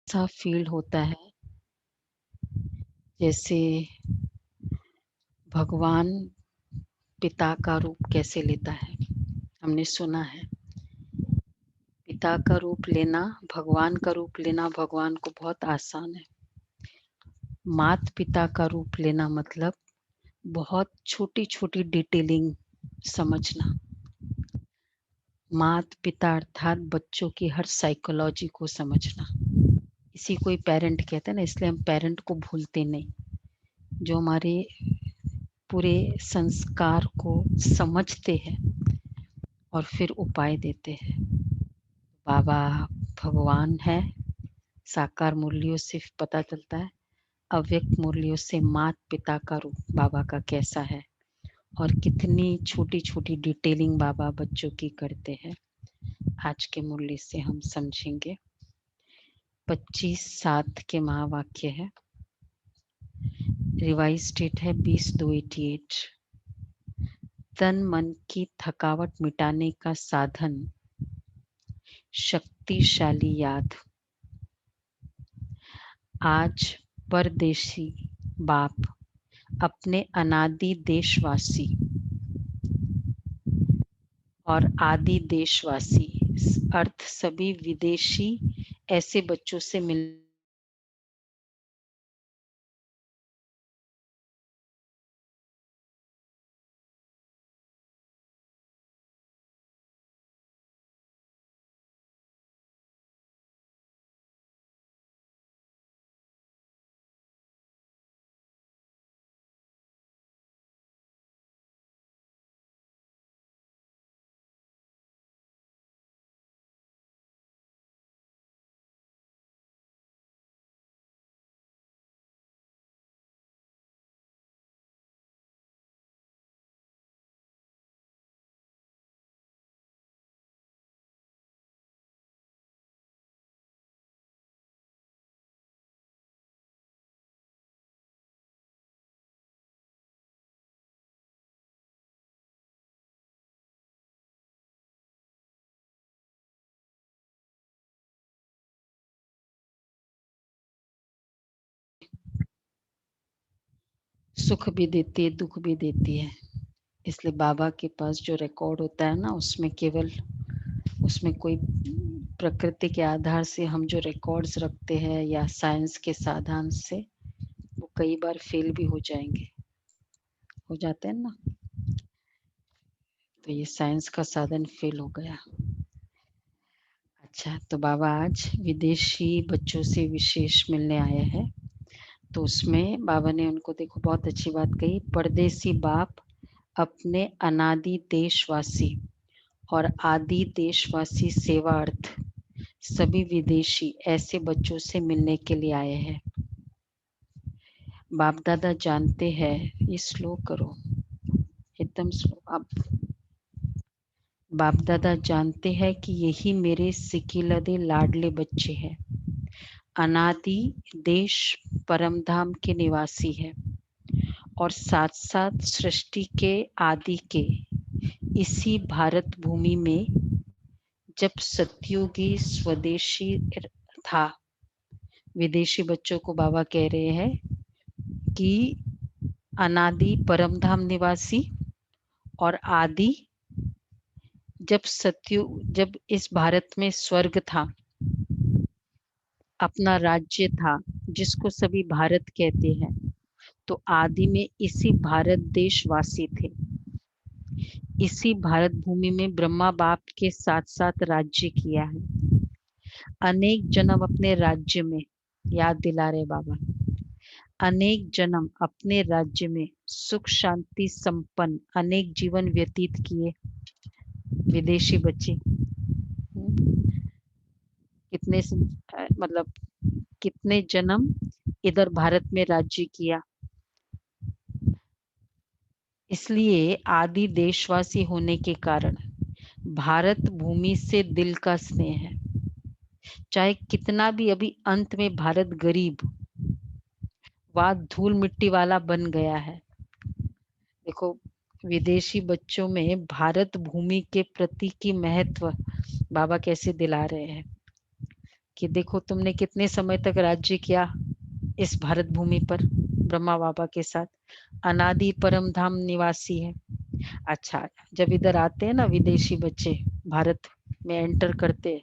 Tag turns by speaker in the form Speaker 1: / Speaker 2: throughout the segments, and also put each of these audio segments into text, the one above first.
Speaker 1: सा फील होता है जैसे भगवान पिता का रूप कैसे लेता है। हमने सुना है पिता का रूप लेना, भगवान का रूप लेना भगवान को बहुत आसान है। मात पिता का रूप लेना मतलब बहुत छोटी छोटी डिटेलिंग समझना। मात पिता अर्थात बच्चों की हर साइकोलॉजी को समझना। इसी को ही पेरेंट कहते हैं ना, इसलिए हम पेरेंट को भूलते नहीं, जो हमारे पूरे संस्कार को समझते हैं और फिर उपाय देते हैं। बाबा भगवान है, साकार मूल्यों से पता चलता है, अव्यक्त मूल्यों से मात पिता का रूप बाबा का कैसा है और कितनी छोटी छोटी डिटेलिंग बाबा बच्चों की करते हैं। आज के मूल्य से हम समझेंगे। 25/7 के महावाक्य है, रिवाइज डेट है 20/2/88। तन मन की थकावट मिटाने का साधन शक्तिशाली याद। आज परदेशी बाप अपने अनादि देशवासी और आदि देशवासी अर्थ सभी विदेशी ऐसे बच्चों से मिल सुख भी देती है, दुख भी देती है। इसलिए बाबा के पास जो रिकॉर्ड होता है ना, उसमें केवल उसमें कोई प्रकृति के आधार से हम जो रिकॉर्ड्स रखते हैं या साइंस के साधन से वो कई बार फेल भी हो जाएंगे, हो जाते हैं ना। तो ये साइंस का साधन फेल हो गया। अच्छा, तो बाबा आज विदेशी बच्चों से विशेष मिलने आए हैं। तो उसमें बाबा ने उनको देखो बहुत अच्छी बात कही, परदेसी बाप अपने अनादि देशवासी और आदि देशवासी सेवा अर्थ सभी विदेशी ऐसे बच्चों से मिलने के लिए आए हैं। बाप दादा जानते हैं, ये स्लो करो, एकदम स्लो। अब बाप दादा जानते हैं कि यही मेरे सिकिलदे लाडले बच्चे हैं, अनादि देश परमधाम के निवासी है और साथ साथ सृष्टि के आदि के इसी भारत भूमि में जब सतयुगी स्वदेशी था। विदेशी बच्चों को बाबा कह रहे हैं कि अनादि परमधाम निवासी और आदि जब इस भारत में स्वर्ग था, अपना राज्य था जिसको सभी भारत कहते हैं, तो आदि में इसी भारत देशवासी थे। इसी भारत भूमि में ब्रह्मा बाप के साथ साथ राज्य किया है। अनेक जन्म अपने राज्य में, याद दिला रहे बाबा, अनेक जन्म अपने राज्य में सुख शांति संपन्न अनेक जीवन व्यतीत किए। विदेशी बच्चे कितने मतलब कितने जन्म इधर भारत में राज्य किया। इसलिए आदि देशवासी होने के कारण भारत भूमि से दिल का स्नेह है। चाहे कितना भी अभी अंत में भारत गरीब व धूल मिट्टी वाला बन गया है, देखो विदेशी बच्चों में भारत भूमि के प्रति की महत्व बाबा कैसे दिला रहे हैं। कि देखो तुमने कितने समय तक राज्य किया इस भारत भूमि पर ब्रह्मा बाबा के साथ, अनादि परम धाम निवासी है। अच्छा, जब इधर आते हैं ना विदेशी बच्चे, भारत में एंटर करते हैं,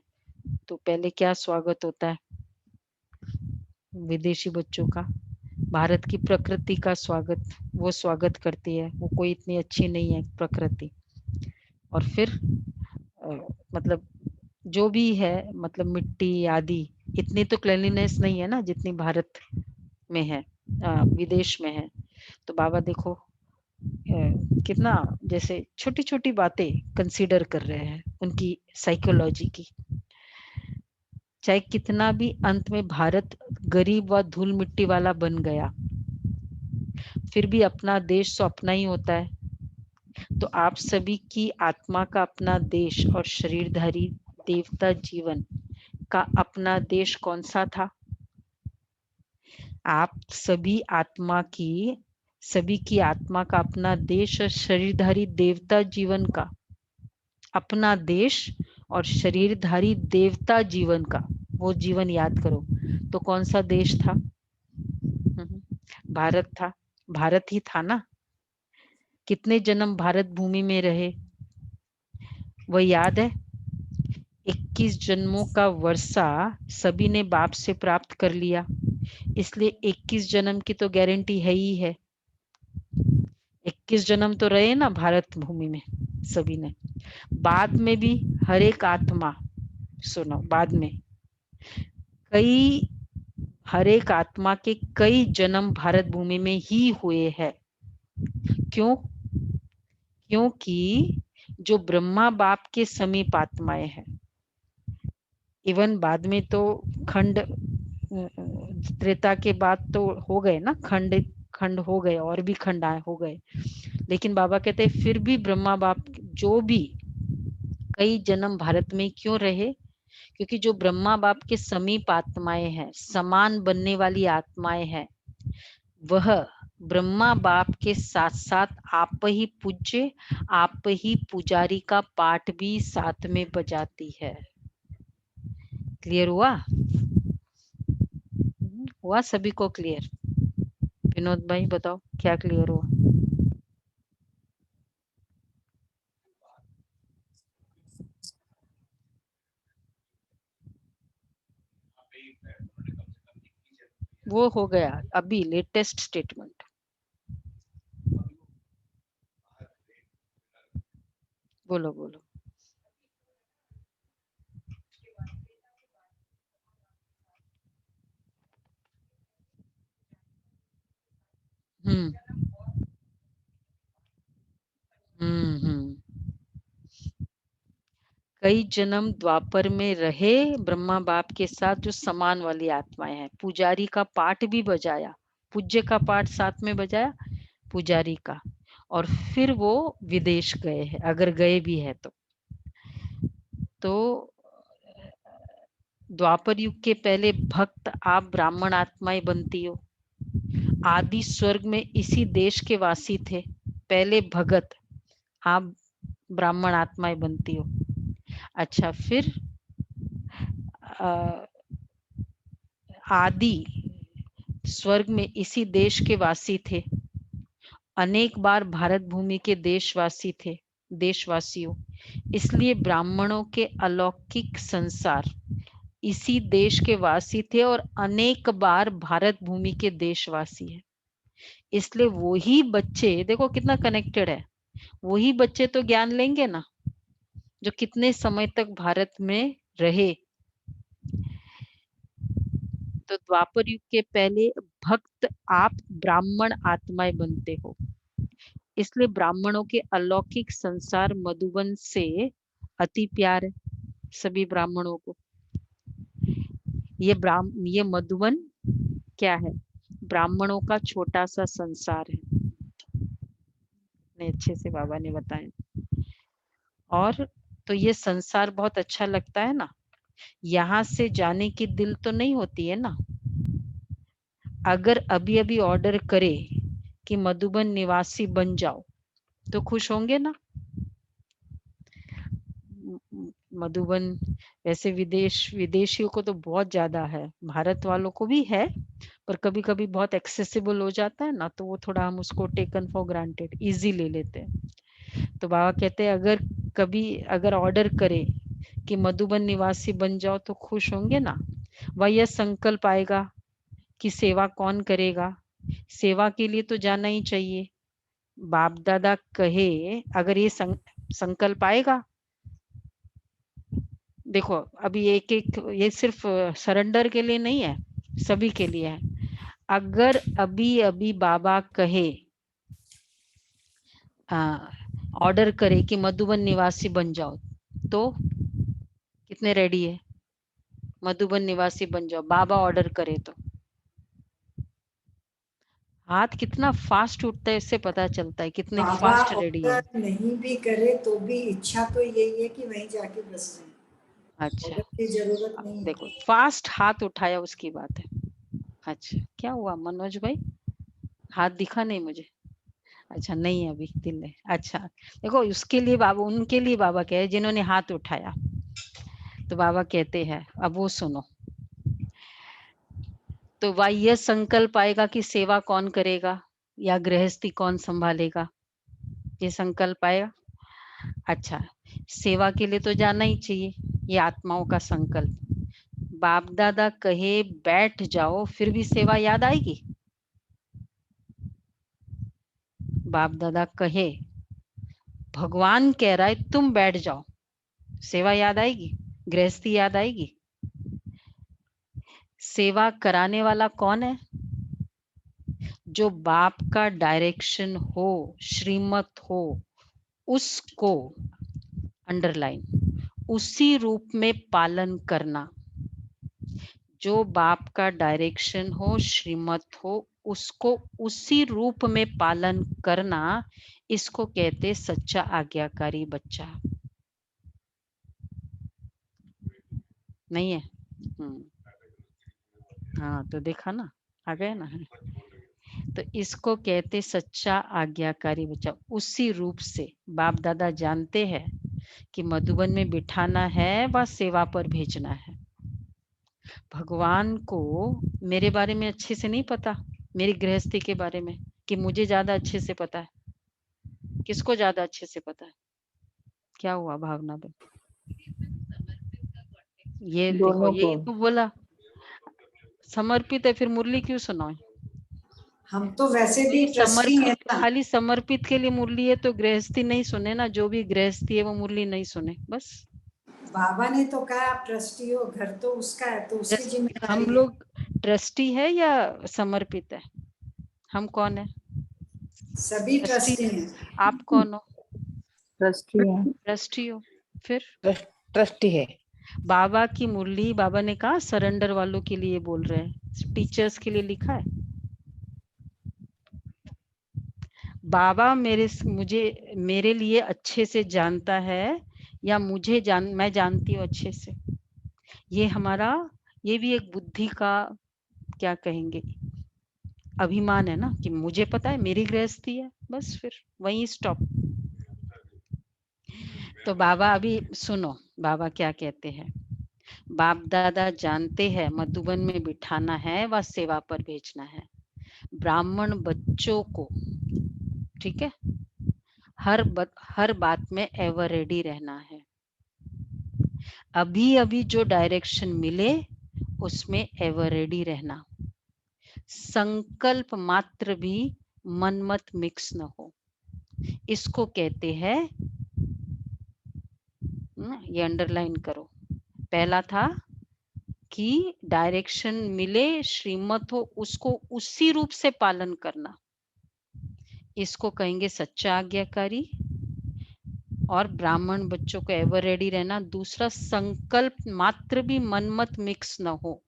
Speaker 1: तो पहले क्या स्वागत होता है विदेशी बच्चों का? भारत की प्रकृति का स्वागत, वो स्वागत करती है, वो कोई इतनी अच्छी नहीं है प्रकृति। और फिर मतलब जो भी है, मतलब मिट्टी आदि, इतनी तो क्लीनलीनेस नहीं है ना जितनी भारत में है, विदेश में है। तो बाबा देखो कितना जैसे छोटी छोटी बातें कंसीडर कर रहे हैं उनकी साइकोलॉजी की। चाहे कितना भी अंत में भारत गरीब व धूल मिट्टी वाला बन गया, फिर भी अपना देश तो अपना ही होता है। तो आप सभी की आत्मा का अपना देश और शरीरधारी देवता जीवन का अपना देश कौन सा था? आप सभी की आत्मा का अपना देश और शरीरधारी देवता जीवन का अपना देश और शरीरधारी देवता जीवन का वो जीवन याद करो। तो कौन सा देश था? भारत था। भारत ही था ना। कितने जन्म भारत भूमि में रहे वह याद है? 21 जन्मों का वर्षा सभी ने बाप से प्राप्त कर लिया, इसलिए 21 जन्म की तो गारंटी है ही है। 21 जन्म तो रहे ना भारत भूमि में सभी ने। बाद में भी हर एक आत्मा, सुनो, बाद में हर एक आत्मा के कई जन्म भारत भूमि में ही हुए हैं। क्यों? क्योंकि जो ब्रह्मा बाप के समीप आत्माएं हैं, इवन बाद में तो खंड, त्रेता के बाद तो हो गए ना, खंड खंड हो गए, और भी खंड हो गए। लेकिन बाबा कहते हैं फिर भी ब्रह्मा बाप जो भी कई जन्म भारत में क्यों रहे? क्योंकि जो ब्रह्मा बाप के समीप आत्माएं हैं, समान बनने वाली आत्माएं हैं, वह ब्रह्मा बाप के साथ साथ आप ही पूज्य, आप ही पुजारी का पाठ भी साथ में बजाती है। क्लियर हुआ? हुआ सभी को क्लियर? विनोद भाई बताओ क्या क्लियर हुआ? वो हो गया अभी लेटेस्ट स्टेटमेंट। बोलो बोलो। हम्म हम्म। कई जन्म द्वापर में रहे ब्रह्मा बाप के साथ जो समान वाली आत्माएं हैं, पुजारी का पाठ भी बजाया, पूज्य का पाठ साथ में बजाया, पुजारी का। और फिर वो विदेश गए हैं, अगर गए भी है तो द्वापर युग के पहले भक्त आप ब्राह्मण आत्माएं बनती हो। आदि स्वर्ग में इसी देश के वासी थे, पहले भगत आप ब्राह्मण आत्माएं बनती हो। अच्छा, फिर आदि स्वर्ग में इसी देश के वासी थे, अनेक बार भारत भूमि के देशवासी थे, देशवासियों, इसलिए ब्राह्मणों के अलौकिक संसार इसी देश के वासी थे और अनेक बार भारत भूमि के देशवासी है। इसलिए वही बच्चे, देखो कितना कनेक्टेड है, वही बच्चे तो ज्ञान लेंगे ना जो कितने समय तक भारत में रहे। तो द्वापर युग के पहले भक्त आप ब्राह्मण आत्माएं बनते हो, इसलिए ब्राह्मणों के अलौकिक संसार मधुबन से अति प्यार है सभी ब्राह्मणों को। ये मधुबन क्या है? ब्राह्मणों का छोटा सा संसार है, इतने अच्छे से बाबा ने बताया। और तो ये संसार बहुत अच्छा लगता है ना, यहाँ से जाने की दिल तो नहीं होती है ना। अगर अभी अभी ऑर्डर करे कि मधुबन निवासी बन जाओ तो खुश होंगे ना? मधुबन वैसे विदेशियों को तो बहुत ज्यादा है, भारत वालों को भी है, पर कभी कभी बहुत एक्सेसिबल हो जाता है ना, तो वो थोड़ा हम उसको टेकन फॉर ग्रांटेड इजी ले लेते हैं। तो बाबा कहते हैं अगर कभी अगर ऑर्डर करे कि मधुबन निवासी बन जाओ तो खुश होंगे ना। वह यह संकल्प आएगा कि सेवा कौन करेगा, सेवा के लिए तो जाना ही चाहिए। बाप दादा कहे अगर ये संकल्प आएगा, देखो अभी एक एक ये सिर्फ सरेंडर के लिए नहीं है, सभी के लिए है। अगर अभी अभी बाबा कहे ऑर्डर करे कि मधुबन निवासी बन जाओ, तो कितने रेडी है मधुबन निवासी बन जाओ, बाबा ऑर्डर करे तो? हाथ कितना फास्ट उठता है, इससे पता चलता है कितने
Speaker 2: बाबा
Speaker 1: फास्ट रेडी है।
Speaker 2: ऑर्डर नहीं भी करे तो भी इच्छा तो यही है कि वहीं जाके बस जाए,
Speaker 1: अच्छा,
Speaker 2: ऑर्डर की जरूरत नहीं
Speaker 1: देखो
Speaker 2: है।
Speaker 1: फास्ट हाथ उठाया उसकी बात है। अच्छा, क्या हुआ मनोज भाई, हाथ दिखा नहीं मुझे? अच्छा, नहीं अभी दिल है। अच्छा, देखो उसके लिए बाबा, उनके लिए बाबा कह रहे जिन्होंने हाथ उठाया। तो बाबा कहते हैं, अब वो सुनो। तो वह यह संकल्प आएगा कि सेवा कौन करेगा या गृहस्थी कौन संभालेगा, ये संकल्प आएगा। अच्छा, सेवा के लिए तो जाना ही चाहिए, ये आत्माओं का संकल्प। बाप दादा कहे बैठ जाओ, फिर भी सेवा याद आएगी? बाप दादा कहे, भगवान कह रहा है तुम बैठ जाओ, सेवा याद आएगी? गृहस्थी याद आएगी? सेवा कराने वाला कौन है? जो बाप का डायरेक्शन हो, श्रीमत हो, उसको अंडरलाइन, उसी रूप में पालन करना। जो बाप का डायरेक्शन हो, श्रीमत हो, उसको उसी रूप में पालन करना, इसको कहते सच्चा आज्ञाकारी बच्चा। नहीं है? हाँ, तो देखा ना, आ गए ना। तो इसको कहते सच्चा आज्ञाकारी बच्चा। उसी रूप से बाप दादा जानते हैं कि मधुबन में बिठाना है व सेवा पर भेजना है। भगवान को मेरे बारे में अच्छे से नहीं पता, मेरी गृहस्थी के बारे में, कि मुझे ज्यादा अच्छे से पता है? किसको ज्यादा अच्छे से पता है? क्या हुआ भावना बहन? ये देखो,
Speaker 3: दोनों को।
Speaker 1: यही तो बोला समर्पित है, फिर मुरली क्यों सुनाओ?
Speaker 2: हम तो वैसे भी
Speaker 1: नहीं,
Speaker 2: ट्रस्टी हैं
Speaker 1: समर्पित,
Speaker 2: ना।
Speaker 1: खाली समर्पित के लिए मुरली है तो गृहस्थी नहीं सुने ना, जो भी गृहस्थी है वो मुरली नहीं सुने बस।
Speaker 2: बाबा ने तो कहा आप ट्रस्टी हो, घर तो उसका है तो उसकी
Speaker 1: हम
Speaker 2: जिम्मेदारी है।
Speaker 1: लोग ट्रस्टी है या समर्पित है? हम कौन है?
Speaker 2: सभी
Speaker 1: ट्रस्टी
Speaker 2: ट्रस्टी
Speaker 1: है।
Speaker 2: हैं।
Speaker 1: आप कौन हो?
Speaker 3: ट्रस्टी है।
Speaker 1: ट्रस्टी हो। फिर
Speaker 3: ट्रस्टी है।
Speaker 1: बाबा की मुरली, बाबा ने कहा सरेंडर वालों के लिए बोल रहे हैं, टीचर्स के लिए लिखा है। बाबा मेरे लिए अच्छे से जानता है, या मैं जानती हूँ अच्छे से। ये हमारा, ये भी एक बुद्धि का, क्या कहेंगे, अभिमान है ना, कि मुझे पता है, मेरी गृहस्थी है, बस फिर वहीं स्टॉप। तो बाबा अभी सुनो, बाबा क्या कहते हैं। बाप दादा जानते हैं मधुबन में बिठाना है व सेवा पर भेजना है। ब्राह्मण बच्चों को, ठीक है, हर बात में एवर रेडी रहना है। अभी अभी जो डायरेक्शन मिले उसमें एवर रेडी रहना। संकल्प मात्र भी मन मत मिक्स न हो, इसको कहते हैं, ये अंडरलाइन करो। पहला था कि डायरेक्शन मिले, श्रीमत हो, उसको उसी रूप से पालन करना, इसको कहेंगे सच्चा आज्ञाकारी। और ब्राह्मण बच्चों को एवर रेडी रहना। दूसरा, संकल्प मात्र भी मन मत मिक्स न हो,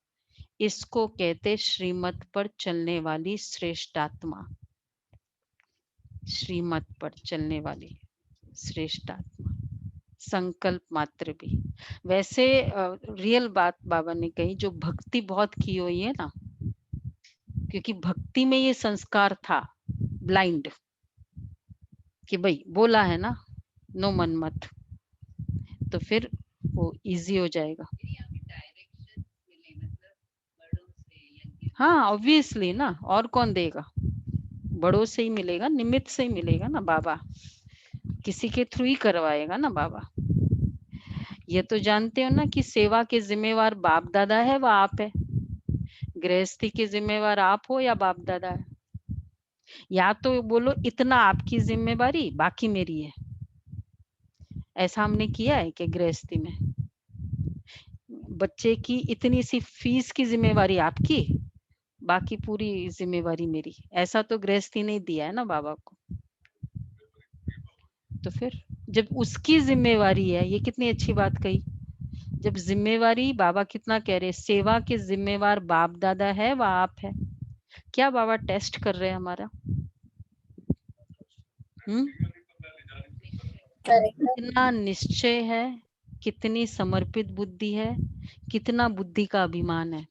Speaker 1: इसको कहते श्रीमत पर चलने वाली श्रेष्ठ आत्मा। श्रीमत पर चलने वाली श्रेष्ठ आत्मा, संकल्प मात्र भी। वैसे रियल बात बाबा ने कही, जो भक्ति बहुत की हुई है ना, क्योंकि भक्ति में ये संस्कार था ब्लाइंड, कि भाई बोला है ना नो मन मत, तो फिर वो इजी हो जाएगा। हाँ ऑब्वियसली ना, और कौन देगा? बड़ों से ही मिलेगा, निमित्त से ही मिलेगा ना, बाबा किसी के थ्रू ही करवाएगा ना बाबा। ये तो जानते हो ना कि सेवा के जिम्मेवार बाप दादा है व आप है। गृहस्थी के जिम्मेवार आप हो या बाप दादा है। या तो बोलो इतना आपकी जिम्मेवारी, बाकी मेरी है। ऐसा हमने किया है कि गृहस्थी में बच्चे की इतनी सी फीस की जिम्मेवारी आपकी, बाकी पूरी जिम्मेवारी मेरी, ऐसा तो गृहस्थी नहीं दिया है ना बाबा को। तो फिर जब उसकी जिम्मेवारी है, ये कितनी अच्छी बात कही, जब जिम्मेवारी बाबा कितना कह रहे, सेवा के जिम्मेवार बाप दादा है व आप है। क्या बाबा टेस्ट कर रहे हैं हमारा? कितना निश्चय है, कितनी समर्पित बुद्धि है, कितना बुद्धि का अभिमान है,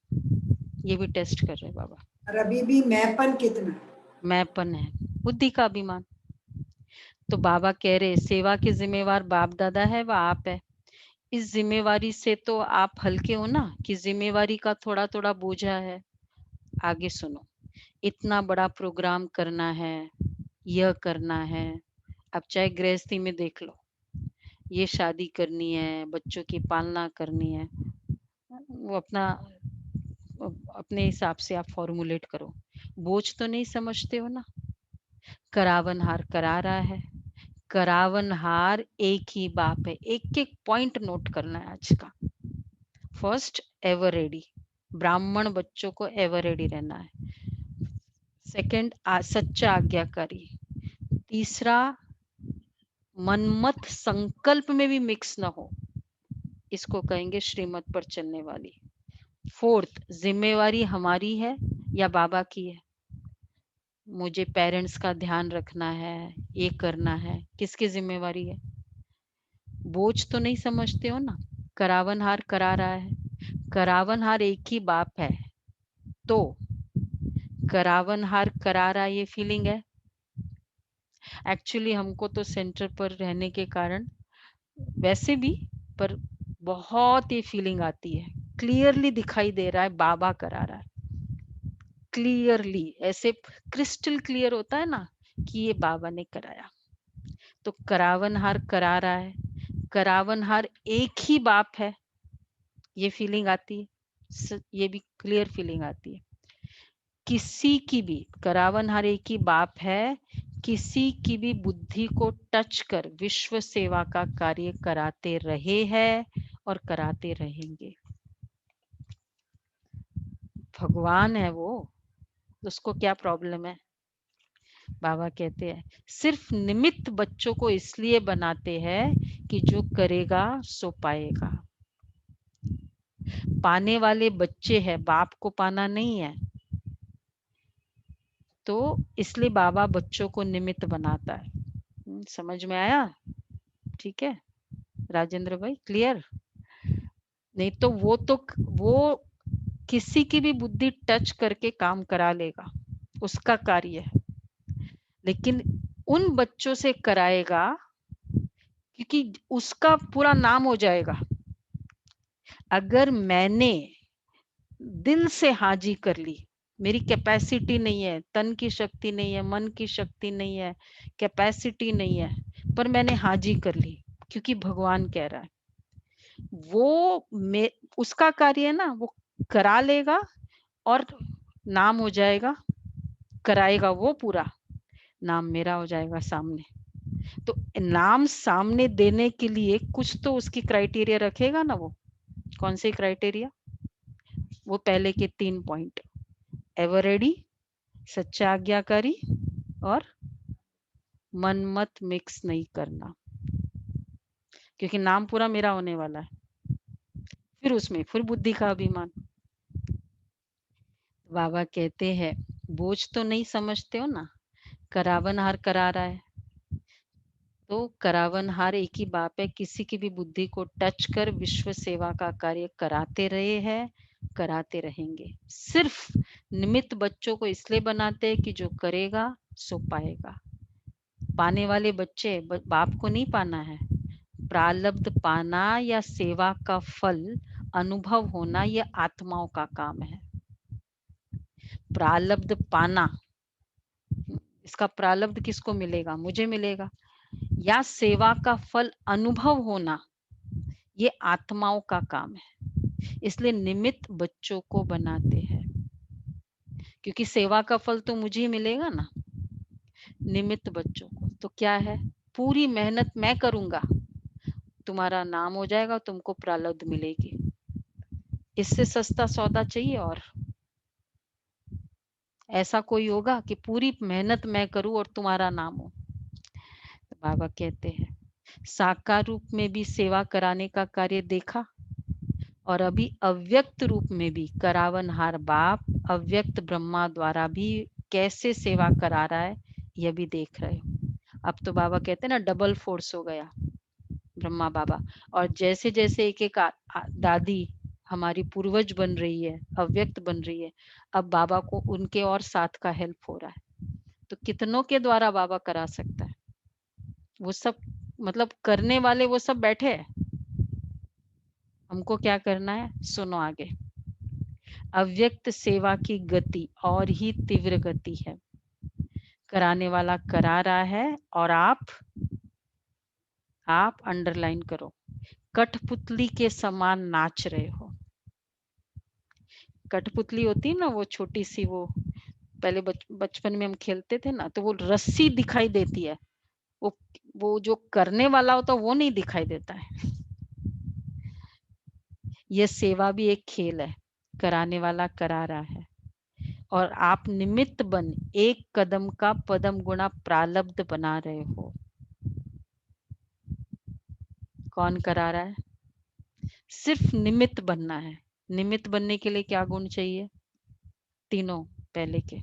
Speaker 1: ये भी टेस्ट कर रहे हैं बाबा।
Speaker 2: और अभी भी मैंपन कितना,
Speaker 1: मैंपन है, बुद्धि का अभिमान। तो बाबा कह रहे सेवा के जिम्मेवार बाप दादा है व आप है। इस जिम्मेवारी से तो आप हल्के हो ना, कि जिम्मेवारी का थोड़ा थोड़ा बोझा है। आगे सुनो, इतना बड़ा प्रोग्राम करना है, यह करना है। अब चाहे गृहस्थी में देख लो, ये शादी करनी है, बच्चों की पालना करनी है, वो अपने हिसाब से आप फॉर्मुलेट करो। बोझ तो नहीं समझते हो ना। करावनहार करा रहा है, करावनहार एक ही बाप है। एक एक पॉइंट नोट करना है आज का। फर्स्ट, एवर रेडी, ब्राह्मण बच्चों को एवर रेडी रहना है। सेकंड, सच्चा आज्ञाकारी। तीसरा, मनमत संकल्प में भी मिक्स ना हो, इसको कहेंगे श्रीमत पर चलने वाली। फोर्थ, जिम्मेवारी हमारी है या बाबा की है। मुझे पेरेंट्स का ध्यान रखना है, ये करना है, किसकी जिम्मेवारी है? बोझ तो नहीं समझते हो ना। करावनहार करा रहा है, करावनहार एक ही बाप है, तो करावनहार करा रहा, ये फीलिंग है। एक्चुअली हमको तो सेंटर पर रहने के कारण वैसे भी, पर बहुत ही फीलिंग आती है, क्लियरली दिखाई दे रहा है बाबा करा रहा है। क्लियरली, ऐसे क्रिस्टल क्लियर होता है ना कि ये बाबा ने कराया। तो करावनहार करा रहा है, करावनहार एक ही बाप है, ये फीलिंग आती है, ये भी क्लियर फीलिंग आती है। किसी की भी, करावनहार एक ही बाप है, किसी की भी बुद्धि को टच कर विश्व सेवा का कार्य कराते रहे हैं और कराते रहेंगे। भगवान है वो, उसको क्या प्रॉब्लम है? बाबा कहते हैं सिर्फ निमित्त बच्चों को इसलिए बनाते हैं कि जो करेगा सो पाएगा। पाने वाले बच्चे हैं, बाप को पाना नहीं है। तो इसलिए बाबा बच्चों को निमित्त बनाता है। समझ में आया? ठीक है राजेंद्र भाई, क्लियर? नहीं तो वो किसी की भी बुद्धि टच करके काम करा लेगा, उसका कार्य है। लेकिन उन बच्चों से कराएगा क्योंकि उसका पूरा नाम हो जाएगा। अगर मैंने दिल से हाजी कर ली, मेरी कैपेसिटी नहीं है, तन की शक्ति नहीं है, मन की शक्ति नहीं है, कैपेसिटी नहीं है, पर मैंने हाजी कर ली क्योंकि भगवान कह रहा है, वो उसका कार्य है ना, वो करा लेगा और नाम हो जाएगा, कराएगा वो पूरा, नाम मेरा हो जाएगा सामने। तो नाम सामने देने के लिए कुछ तो उसकी क्राइटेरिया रखेगा ना। वो कौन से क्राइटेरिया? वो पहले के 3 पॉइंट, एवर रेडी, सच्चा आज्ञाकारी और मन मत मिक्स नहीं करना, क्योंकि नाम पूरा मेरा होने वाला है। फिर उसमें फिर बुद्धि का अभिमान। बाबा कहते हैं बोझ तो नहीं समझते हो ना, करावनहार करा रहा है, तो करावनहार एक ही बाप है, किसी की भी बुद्धि को टच कर विश्व सेवा का कार्य कराते रहे हैं, कराते रहेंगे। सिर्फ निमित्त बच्चों को इसलिए बनाते हैं कि जो करेगा सो पाएगा। पाने वाले बच्चे बाप को नहीं पाना है, प्रारब्ध पाना या सेवा का फल अनुभव होना ये आत्माओं का काम है। प्रारब्ध पाना, इसका प्रारब्ध किसको मिलेगा? मुझे मिलेगा। या सेवा का फल अनुभव होना ये आत्माओं का काम है। इसलिए निमित्त बच्चों को बनाते हैं, क्योंकि सेवा का फल तो मुझे ही मिलेगा ना, निमित्त बच्चों को। तो क्या है, पूरी मेहनत मैं करूंगा, तुम्हारा नाम हो जाएगा, तुमको प्रारब्ध मिलेगी। इससे सस्ता सौदा चाहिए? और ऐसा कोई होगा कि पूरी मेहनत मैं करूं और तुम्हारा नाम हो? तो बाबा कहते हैं साकार रूप में भी सेवा कराने का कार्य देखा, और अभी अव्यक्त रूप में भी करावनहार बाप अव्यक्त ब्रह्मा द्वारा भी कैसे सेवा करा रहा है, यह भी देख रहे हो। अब तो बाबा कहते हैं ना, डबल फोर्स हो गया ब्रह्मा बाबा। और जैसे जैसे एक एक दादी हमारी पूर्वज बन रही है, अव्यक्त बन रही है, अब बाबा को उनके और साथ का हेल्प हो रहा है। तो कितनों के द्वारा बाबा करा सकता है? वो सब मतलब करने वाले वो सब बैठे हैं। हमको क्या करना है, सुनो आगे। अव्यक्त सेवा की गति और ही तीव्र गति है। कराने वाला करा रहा है और आप अंडरलाइन करो, कठपुतली के समान नाच रहे हो। कठपुतली होती है ना, वो छोटी सी, वो पहले बचपन में हम खेलते थे ना, तो वो रस्सी दिखाई देती है, वो जो करने वाला होता है वो नहीं दिखाई देता है। यह सेवा भी एक खेल है, कराने वाला करा रहा है और आप निमित्त बन एक कदम का पदम गुणा प्रारब्ध बना रहे हो। कौन करा रहा है? सिर्फ निमित्त बनना है। निमित्त बनने के लिए क्या गुण चाहिए? तीनों पहले के,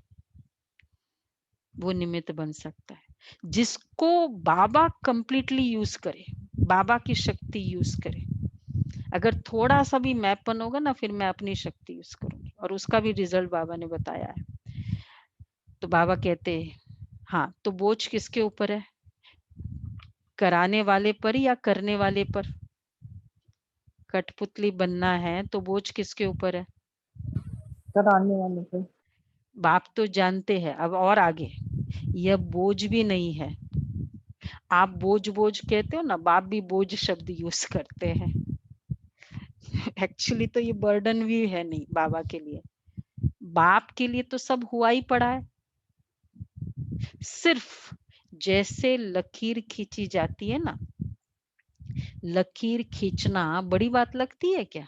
Speaker 1: वो निमित्त बन सकता है। जिसको बाबा कंप्लीटली यूज करे, बाबा की शक्ति यूज करे। अगर थोड़ा सा भी मैपन होगा ना, फिर मैं अपनी शक्ति यूज करूंगी, और उसका भी रिजल्ट बाबा ने बताया है। तो बाबा कहते हैं हाँ, तो बोझ किसके ऊपर है? कराने वाले पर या करने वाले पर? कठपुतली बनना है तो बोझ किसके ऊपर है?
Speaker 3: कराने वाले पे।
Speaker 1: बाप तो जानते हैं। अब और आगे, यह बोझ भी नहीं है। आप बोझ बोझ कहते हो ना, बाप भी बोझ शब्द यूज करते हैं। एक्चुअली तो ये बर्डन भी है नहीं बाबा के लिए। बाप के लिए तो सब हुआ ही पड़ा है। सिर्फ जैसे लकीर खींची जाती है ना, लकीर खींचना बड़ी बात लगती है क्या?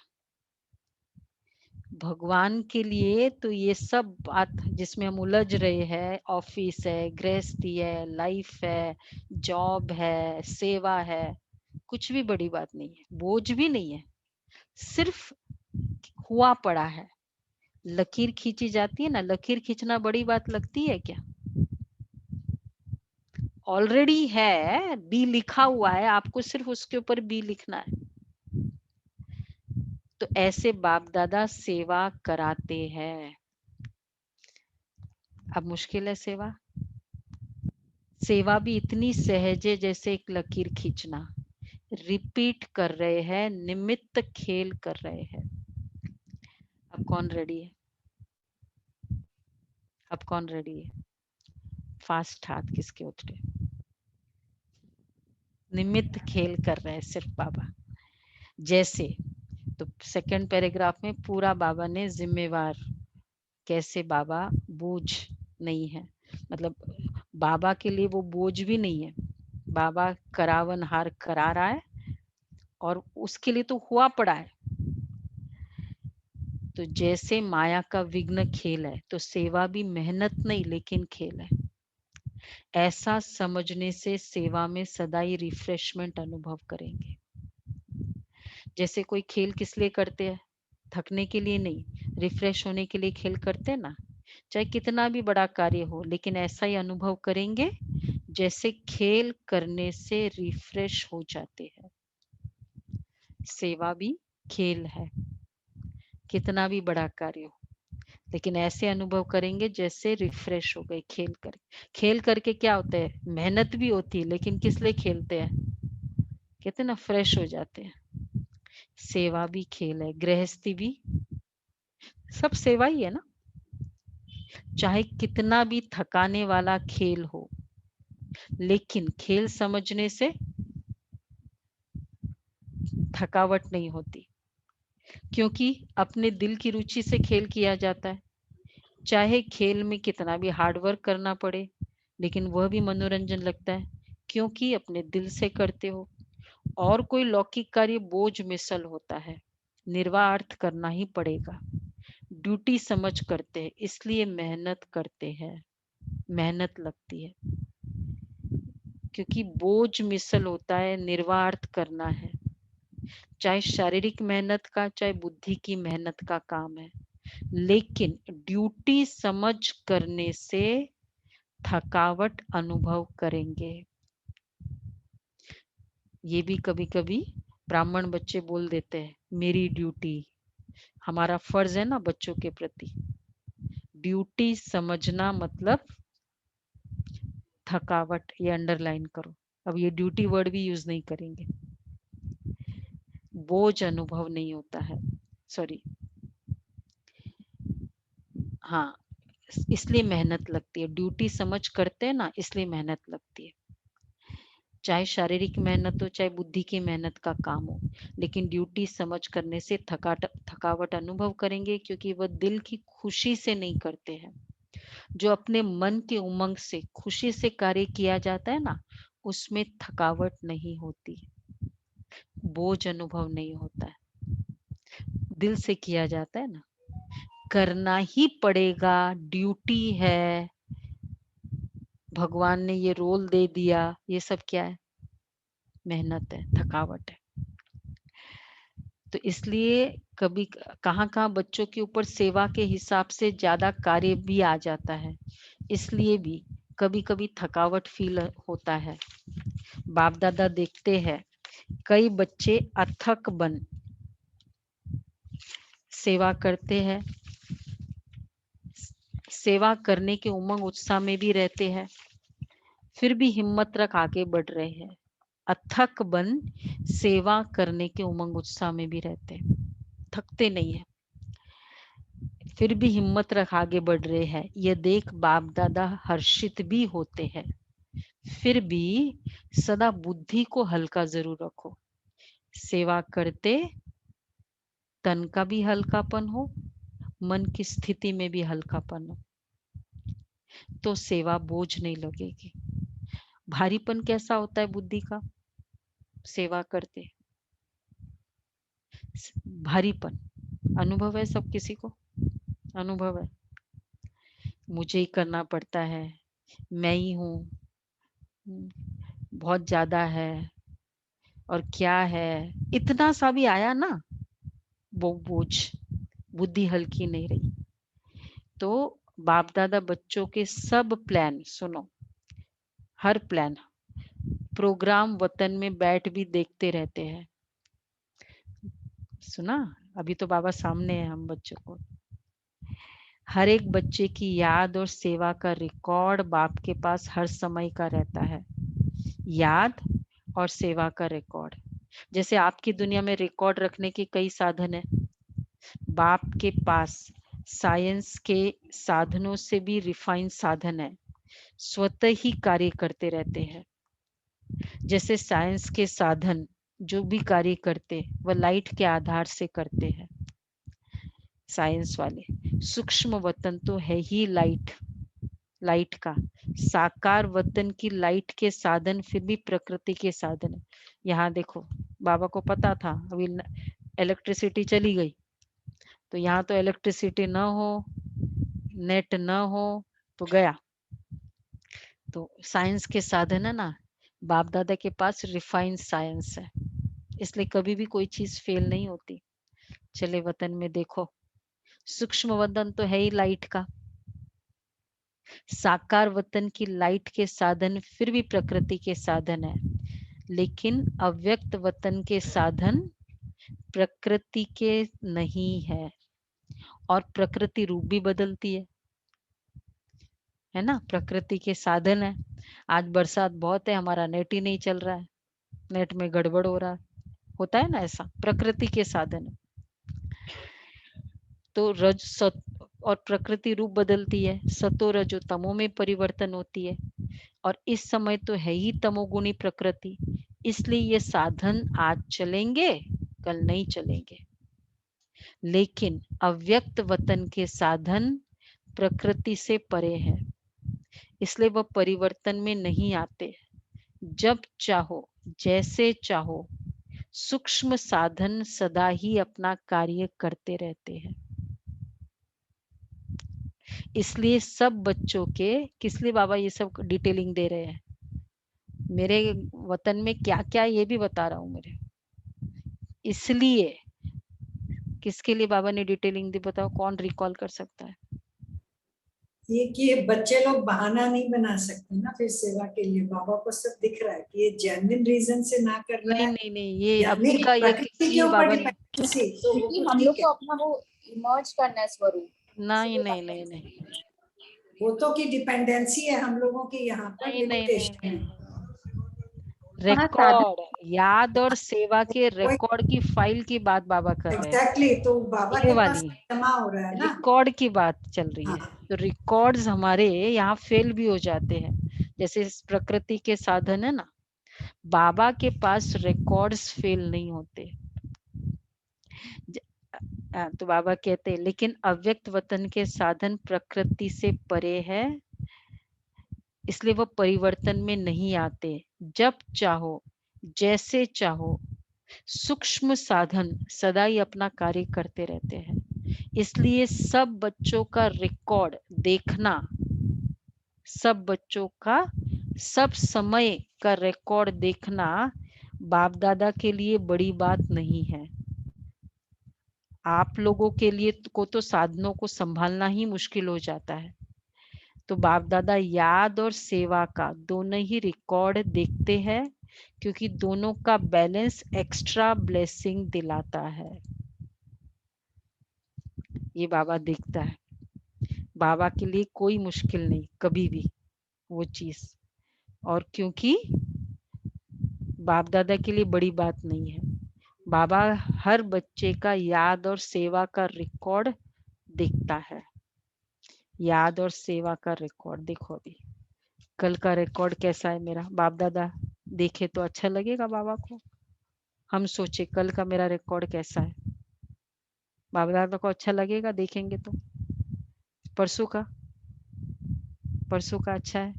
Speaker 1: भगवान के लिए तो ये सब बात जिसमें हम उलझ रहे हैं, ऑफिस है, गृहस्थी है, लाइफ है, जॉब है, सेवा है, कुछ भी बड़ी बात नहीं है, बोझ भी नहीं है। सिर्फ हुआ पड़ा है। लकीर खींची जाती है ना, लकीर खींचना बड़ी बात लगती है क्या? ऑलरेडी है, बी लिखा हुआ है, आपको सिर्फ उसके ऊपर बी लिखना है। तो ऐसे बाप दादा सेवा कराते हैं। अब मुश्किल है सेवा? सेवा भी इतनी सहज है जैसे एक लकीर खींचना। रिपीट कर रहे हैं, निमित्त खेल कर रहे हैं। अब कौन रेडी है? अब कौन रेडी है? फास्ट हाथ किसके उठ रहे? निमित्त खेल कर रहे हैं सिर्फ बाबा। जैसे तो सेकंड पैराग्राफ में पूरा बाबा ने जिम्मेवार, कैसे बाबा बोझ नहीं है, मतलब बाबा के लिए वो बोझ भी नहीं है। बाबा करावनहार करा रहा है और उसके लिए तो हुआ पड़ा है। तो जैसे माया का विघ्न खेल है, तो सेवा भी मेहनत नहीं लेकिन खेल है। ऐसा समझने से सेवा में सदा ही रिफ्रेशमेंट अनुभव करेंगे। जैसे कोई खेल किस लिए करते हैं? थकने के लिए नहीं, रिफ्रेश होने के लिए खेल करते हैं ना। चाहे कितना भी बड़ा कार्य हो, लेकिन ऐसा ही अनुभव करेंगे जैसे खेल करने से रिफ्रेश हो जाते हैं। सेवा भी खेल है, कितना भी बड़ा कार्य हो, लेकिन ऐसे अनुभव करेंगे जैसे रिफ्रेश हो गए खेल कर। खेल करके क्या होता है? मेहनत भी होती है, लेकिन किस लिए खेलते हैं? कहते हैं ना फ्रेश हो जाते हैं। सेवा भी खेल है, गृहस्थी भी सब सेवा ही है ना। चाहे कितना भी थकाने वाला खेल हो, लेकिन खेल समझने से थकावट नहीं होती, क्योंकि अपने दिल की रुचि से खेल किया जाता है। चाहे खेल में कितना भी हार्ड वर्क करना पड़े, लेकिन वह भी मनोरंजन लगता है, क्योंकि अपने दिल से करते हो। और कोई लौकिक कार्य बोझ मिसल होता है, निर्वाह अर्थ करना ही पड़ेगा। ड्यूटी समझ करते हैं, इसलिए मेहनत करते हैं, मेहनत लगती है, क्योंकि बोझ मिसल होता है, निर्वाह अर्थ करना है। चाहे शारीरिक मेहनत का, चाहे बुद्धि की मेहनत का काम है, लेकिन ड्यूटी समझ करने से थकावट अनुभव करेंगे। ये भी कभी कभी ब्राह्मण बच्चे बोल देते हैं, मेरी ड्यूटी, हमारा फर्ज है ना बच्चों के प्रति। ड्यूटी समझना मतलब थकावट, ये अंडरलाइन करो। अब ये ड्यूटी वर्ड भी यूज नहीं करेंगे। बोझ अनुभव नहीं होता है, सॉरी, हाँ, इसलिए मेहनत लगती है। ड्यूटी समझ करते हैं ना, इसलिए मेहनत लगती है। चाहे शारीरिक मेहनत हो, चाहे बुद्धि की मेहनत का काम हो, लेकिन ड्यूटी समझ करने से थकावट अनुभव करेंगे, क्योंकि वह दिल की खुशी से नहीं करते हैं। जो अपने मन के उमंग से, खुशी से कार्य किया जाता है ना, उसमें थकावट नहीं होती, बोझ अनुभव नहीं होता है। दिल से किया जाता है ना, करना ही पड़ेगा, ड्यूटी है, भगवान ने ये रोल दे दिया, ये सब क्या है? मेहनत है, थकावट है। तो इसलिए कभी कहाँ बच्चों के ऊपर सेवा के हिसाब से ज्यादा कार्य भी आ जाता है, इसलिए भी कभी कभी थकावट फील होता है। बाप दादा देखते हैं कई बच्चे अथक बन सेवा करते हैं, सेवा करने के उमंग उत्साह में भी रहते हैं, फिर भी हिम्मत रख आगे बढ़ रहे हैं। अथक बन सेवा करने के उमंग उत्साह में भी रहते हैं, थकते नहीं है, फिर भी हिम्मत रख आगे बढ़ रहे हैं। ये देख बाप दादा हर्षित भी होते हैं। फिर भी सदा बुद्धि को हल्का जरूर रखो। सेवा करते तन का भी हल्कापन हो, मन की स्थिति में भी हल्कापन हो, तो सेवा बोझ नहीं लगेगी। भारीपन कैसा होता है बुद्धि का सेवा करते? भारीपन अनुभव है, सब किसी को अनुभव है, मुझे ही करना पड़ता है, मैं ही हूँ, बहुत ज्यादा है, और क्या है, इतना सा भी आया ना, वो बोझ, बुद्धि हल्की नहीं रही। तो बाप दादा बच्चों के सब प्लान सुनो, हर प्लान प्रोग्राम वतन में बैठ भी देखते रहते हैं। सुना, अभी तो बाबा सामने है हम बच्चों को। हर एक बच्चे की याद और सेवा का रिकॉर्ड बाप के पास हर समय का रहता है। याद और सेवा का रिकॉर्ड, जैसे आपकी दुनिया में रिकॉर्ड रखने के कई साधन है, बाप के पास साइंस के साधनों से भी रिफाइन साधन है, स्वतः ही कार्य करते रहते हैं। जैसे साइंस के साधन जो भी कार्य करते वह लाइट के आधार से करते हैं। साइंस वाले सूक्ष्म वतन तो है ही लाइट, लाइट का साकार वतन की लाइट के साधन फिर भी प्रकृति के साधन है। यहाँ देखो, बाबा को पता था अभी इलेक्ट्रिसिटी चली गई, तो यहाँ तो इलेक्ट्रिसिटी ना हो, नेट ना हो तो गया। तो साइंस के साधन है ना, बाप दादा के पास रिफाइंड साइंस है, इसलिए कभी भी कोई चीज फेल नहीं होती। चले वतन में देखो, सूक्ष्म वतन तो है ही लाइट का, साकार वतन की लाइट के साधन फिर भी प्रकृति के साधन है, लेकिन अव्यक्त वतन के साधन प्रकृति के नहीं है, और प्रकृति रूप भी बदलती है ना, प्रकृति के साधन है। आज बरसात बहुत है, हमारा नेट ही नहीं चल रहा है, नेट में गड़बड़ हो रहा, होता है ना ऐसा, प्रकृति के साधन। तो रज सत और प्रकृति रूप बदलती है, सतो रजो तमो में परिवर्तन होती है, और इस समय तो है ही तमोगुणी प्रकृति, इसलिए ये साधन आज चलेंगे कल नहीं चलेंगे। लेकिन अव्यक्त वतन के साधन प्रकृति से परे है, इसलिए वह परिवर्तन में नहीं आते। जब चाहो जैसे चाहो सूक्ष्म साधन सदा ही अपना कार्य करते रहते हैं। इसलिए सब बच्चों के, किस लिए बाबा ये सब डिटेलिंग दे रहे हैं, मेरे वतन में क्या क्या ये भी बता रहा हूँ मेरे, इसलिए किसके लिए बाबा ने डिटेलिंग दी, बताओ कौन रिकॉल कर सकता है?
Speaker 2: ये कि ये बच्चे लोग बहाना नहीं बना सकते ना फिर सेवा के लिए, बाबा को सब दिख रहा है कि ये जेन्युइन रीजन से ना कर रहा
Speaker 1: नहीं
Speaker 2: है,
Speaker 1: नहीं नहीं, ये
Speaker 2: यानी
Speaker 1: अभी का ये
Speaker 2: प्रकृति के
Speaker 1: ये
Speaker 2: ऊपर
Speaker 1: बाबा ने,
Speaker 2: डिपेंडेंसी, तो वो
Speaker 3: क्योंकि
Speaker 2: तो
Speaker 3: हम
Speaker 2: ठीक
Speaker 3: लोग
Speaker 2: है।
Speaker 3: को अपना वो इमर्ज करना है स्वरूप।
Speaker 1: नहीं नहीं नहीं नहीं
Speaker 2: वो तो की डिपेंडेंसी है हम लोगों की यहाँ पर
Speaker 1: नहीं नहीं नहीं
Speaker 2: लिमिटेशन है।
Speaker 1: नहीं,
Speaker 3: वहाँ साधन
Speaker 1: रिकॉर्ड, याद और सेवा के
Speaker 2: कोई
Speaker 1: रिकॉर्ड की फाइल की बात बाबा कर रहे हैं,
Speaker 2: एग्जैक्टली तो बाबा
Speaker 1: ये
Speaker 2: के पास
Speaker 1: वाली
Speaker 2: जमा हो रहा है ना।
Speaker 1: रिकॉर्ड की बात चल रही है।
Speaker 2: हाँ
Speaker 1: तो रिकॉर्ड्स हमारे यहाँ फेल भी हो जाते हैं, जैसे इस प्रकृति के साधन है ना, बाबा के पास रिकॉर्ड्स फेल नहीं होते। तो बाबा कहते हैं लेकिन अव्यक्त वतन के साधन प्रकृति से परे है, इसलिए वह परिवर्तन में नहीं आते। जब चाहो जैसे चाहो सूक्ष्म साधन सदा ही अपना कार्य करते रहते हैं। इसलिए सब बच्चों का रिकॉर्ड देखना, सब बच्चों का सब समय का रिकॉर्ड देखना बाप दादा के लिए बड़ी बात नहीं है। आप लोगों के लिए को तो साधनों को संभालना ही मुश्किल हो जाता है, तो बाप दादा याद और सेवा का दोनों ही रिकॉर्ड देखते हैं, क्योंकि दोनों का बैलेंस एक्स्ट्रा ब्लेसिंग दिलाता है। ये बाबा देखता है, बाबा के लिए कोई मुश्किल नहीं कभी भी वो चीज, और क्योंकि बाप दादा के लिए बड़ी बात नहीं है, बाबा हर बच्चे का याद और सेवा का रिकॉर्ड देखता है। याद और सेवा का रिकॉर्ड देखो, अभी कल का रिकॉर्ड कैसा है मेरा, बाप दादा देखे तो अच्छा लगेगा बाबा को। हम सोचे कल का मेरा रिकॉर्ड कैसा है, बाप दादा को अच्छा लगेगा देखेंगे तो। परसों का अच्छा है,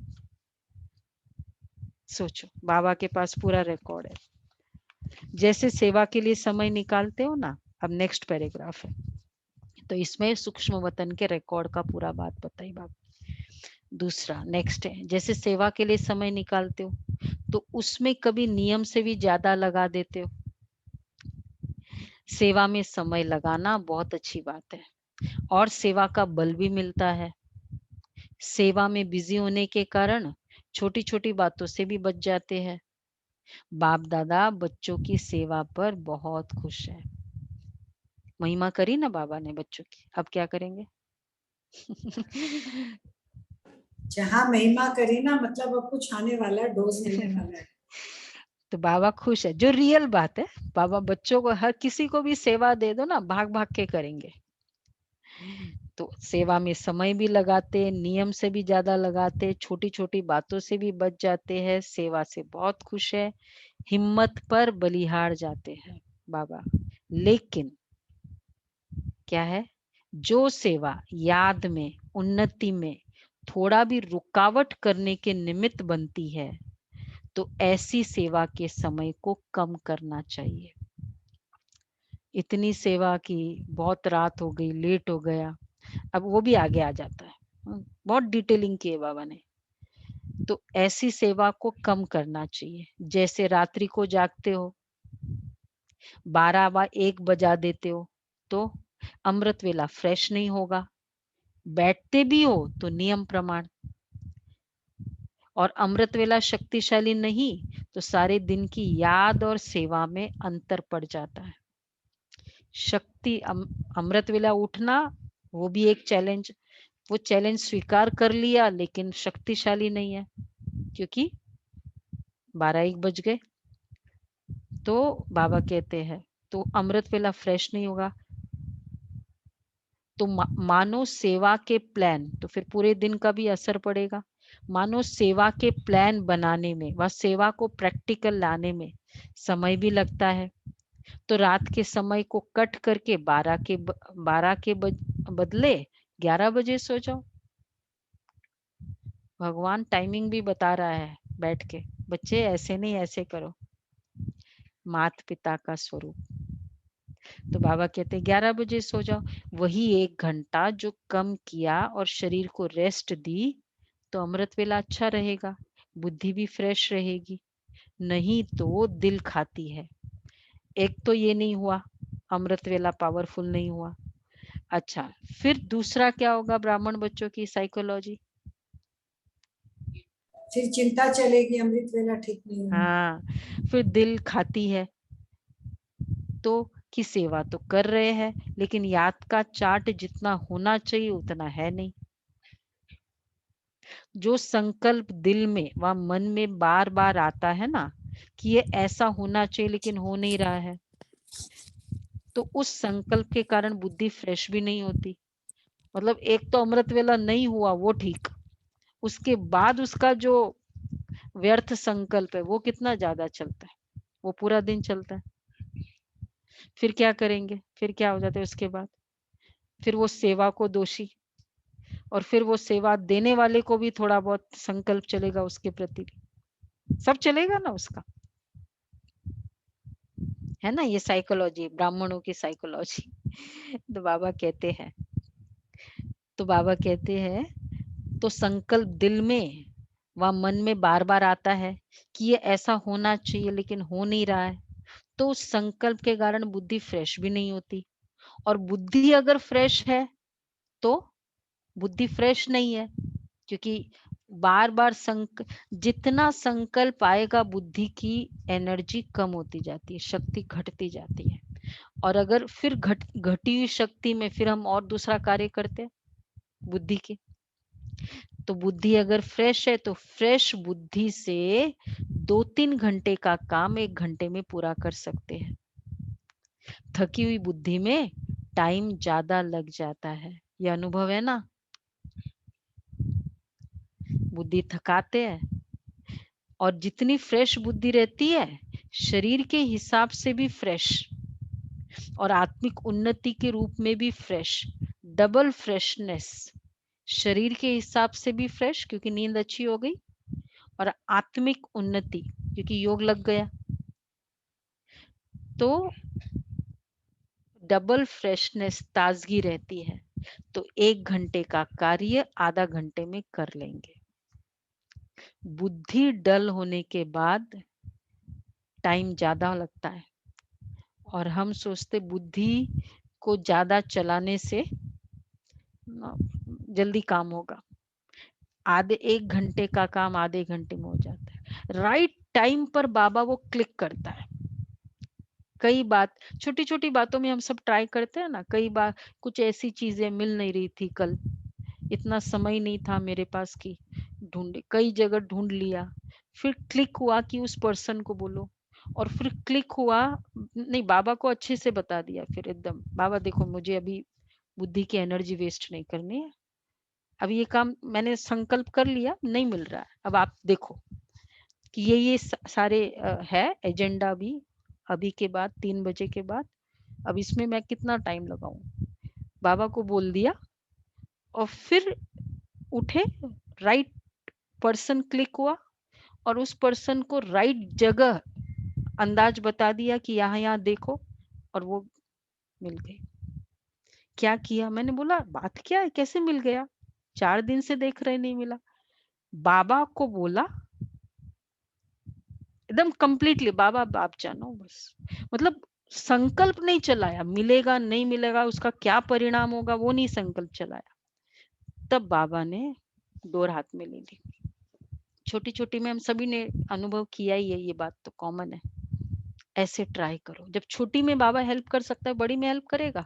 Speaker 1: सोचो बाबा के पास पूरा रिकॉर्ड है। जैसे सेवा के लिए समय निकालते हो ना, अब नेक्स्ट पैराग्राफ है, तो इसमें सूक्ष्म वतन के रिकॉर्ड का पूरा बात बताई बाबा। दूसरा नेक्स्ट है, जैसे सेवा के लिए समय निकालते हो तो उसमें कभी नियम से भी ज्यादा लगा देते हो। सेवा में समय लगाना बहुत अच्छी बात है, और सेवा का बल भी मिलता है। सेवा में बिजी होने के कारण छोटी छोटी बातों से भी बच जाते हैं। बाप दादा बच्चों की सेवा पर बहुत खुश है। महिमा करी ना बाबा ने बच्चों की, अब क्या करेंगे?
Speaker 2: जहाँ महिमा करी ना, मतलब अब कुछ आने वाला है, डोज मिलने वाला है।
Speaker 1: तो बाबा खुश है, जो रियल बात है। बाबा बच्चों को हर किसी को भी सेवा दे दो ना, भाग भाग के करेंगे। तो सेवा में समय भी लगाते, नियम से भी ज्यादा लगाते, छोटी छोटी बातों से भी बच जाते हैं, सेवा से बहुत खुश है, हिम्मत पर बलिहार जाते हैं बाबा। लेकिन क्या है, जो सेवा याद में उन्नति में थोड़ा भी रुकावट करने के निमित्त बनती है, तो ऐसी सेवा के समय को कम करना चाहिए। इतनी सेवा की, बहुत रात हो गई, लेट हो गया, अब वो भी आगे आ जाता है। बहुत डिटेलिंग की है बाबा ने। तो ऐसी सेवा को कम करना चाहिए। जैसे रात्रि को जागते हो, 12 व 1 बजा देते हो, तो अमृत वेला फ्रेश नहीं होगा। बैठते भी हो तो नियम प्रमाण, और अमृत वेला शक्तिशाली नहीं तो सारे दिन की याद और सेवा में अंतर पड़ जाता है। शक्ति अमृत वेला उठना वो भी एक चैलेंज, वो चैलेंज स्वीकार कर लिया, लेकिन शक्तिशाली नहीं है, क्योंकि 12-1 बज गए। तो बाबा कहते हैं तो अमृत वेला फ्रेश नहीं होगा। तो मानो सेवा के प्लान, तो फिर पूरे दिन का भी असर पड़ेगा। मानो सेवा के प्लान बनाने में व सेवा को प्रैक्टिकल लाने में समय भी लगता है। तो रात के समय को कट करके 12 के बदले 11 बजे सो जाओ। भगवान टाइमिंग भी बता रहा है बैठ के, बच्चे ऐसे नहीं ऐसे करो। माता पिता का स्वरूप। तो बाबा कहते 11 बजे सो जाओ। वही 1 घंटा जो कम किया और शरीर को रेस्ट दी, तो अमृत वेला अच्छा रहेगा, बुद्धि भी फ्रेश रहेगी। नहीं तो दिल खाती है। एक तो ये नहीं हुआ, अमृत वेला पावरफुल नहीं हुआ। अच्छा, फिर दूसरा क्या होगा ब्राह्मण बच्चों की साइकोलॉजी?
Speaker 2: फिर चिंता चलेगी, अमृत वेला ठीक नहीं होगा।
Speaker 1: हाँ, फिर दिल खाती है। तो की सेवा तो कर रहे हैं, लेकिन याद का चार्ट जितना होना चाहिए उतना है नहीं। जो संकल्प दिल में व मन में बार बार आता है ना कि ये ऐसा होना चाहिए लेकिन हो नहीं रहा है, तो उस संकल्प के कारण बुद्धि फ्रेश भी नहीं होती। मतलब एक तो अमृत वेला नहीं हुआ वो ठीक, उसके बाद उसका जो व्यर्थ संकल्प है वो कितना ज्यादा चलता है, वो पूरा दिन चलता है। फिर क्या करेंगे, फिर क्या हो जाता है उसके बाद? फिर वो सेवा को दोषी, और फिर वो सेवा देने वाले को भी थोड़ा बहुत संकल्प चलेगा उसके प्रति, सब चलेगा ना उसका, है ना। ये साइकोलॉजी, ब्राह्मणों की साइकोलॉजी। तो बाबा कहते हैं तो संकल्प दिल में व मन में बार बार आता है कि ये ऐसा होना चाहिए लेकिन हो नहीं रहा है, तो उस संकल्प के कारण बुद्धि फ्रेश भी नहीं होती। और बुद्धि अगर फ्रेश है तो बुद्धि फ्रेश नहीं है, क्योंकि बार बार जितना संकल्प आएगा बुद्धि की एनर्जी कम होती जाती है, शक्ति घटती जाती है। और अगर फिर घटी हुई शक्ति में फिर हम और दूसरा कार्य करते हैं बुद्धि के, तो बुद्धि अगर फ्रेश है तो फ्रेश बुद्धि से 2-3 घंटे का काम 1 घंटे में पूरा कर सकते हैं। थकी हुई बुद्धि में टाइम ज्यादा लग जाता है, ये अनुभव है ना। बुद्धि थकाते हैं, और जितनी फ्रेश बुद्धि रहती है शरीर के हिसाब से भी फ्रेश, और आत्मिक उन्नति के रूप में भी फ्रेश, डबल फ्रेशनेस। शरीर के हिसाब से भी फ्रेश क्योंकि नींद अच्छी हो गई, और आत्मिक उन्नति क्योंकि योग लग गया, तो डबल फ्रेशनेस, ताजगी रहती है। तो 1 घंटे का कार्य आधा घंटे में कर लेंगे। बुद्धि डल होने के बाद टाइम ज्यादा लगता है, और हम सोचते बुद्धि को ज्यादा चलाने से जल्दी काम होगा। आधे 1 घंटे का काम आधे घंटे में हो जाता है। राइट टाइम पर बाबा वो क्लिक करता है। कई बात, छोटी छोटी बातों में हम सब ट्राई करते हैं ना, कई बार कुछ ऐसी चीजें मिल नहीं रही थी, कल इतना समय नहीं था मेरे पास की ढूंढे, कई जगह ढूंढ लिया, फिर क्लिक हुआ कि उस पर्सन को बोलो, और फिर क्लिक हुआ नहीं, बाबा को अच्छे से बता दिया, फिर एकदम बाबा देखो मुझे अभी बुद्धि की एनर्जी वेस्ट नहीं करनी है, अब ये काम मैंने संकल्प कर लिया, नहीं मिल रहा है, अब आप देखो कि ये सारे है एजेंडा अभी के बाद 3 बजे के बाद, अब इसमें मैं कितना टाइम लगाऊं। बाबा को बोल दिया, और फिर उठे, राइट पर्सन क्लिक हुआ, और उस पर्सन को राइट जगह अंदाज बता दिया कि यहाँ यहाँ देखो, और वो मिल गई। क्या किया, मैंने बोला बात क्या है, कैसे मिल गया, 4 दिन से देख रहे नहीं मिला। बाबा को बोला एकदम कंप्लीटली, बाबा आप जानो बस, मतलब संकल्प नहीं चलाया, मिलेगा नहीं मिलेगा उसका क्या परिणाम होगा वो नहीं संकल्प चलाया। तब बाबा ने डोर हाथ में ले ली। छोटी छोटी में हम सभी ने अनुभव किया ही है, ये बात तो कॉमन है। ऐसे ट्राई करो, जब छोटी में बाबा हेल्प कर सकता है बड़ी में हेल्प करेगा।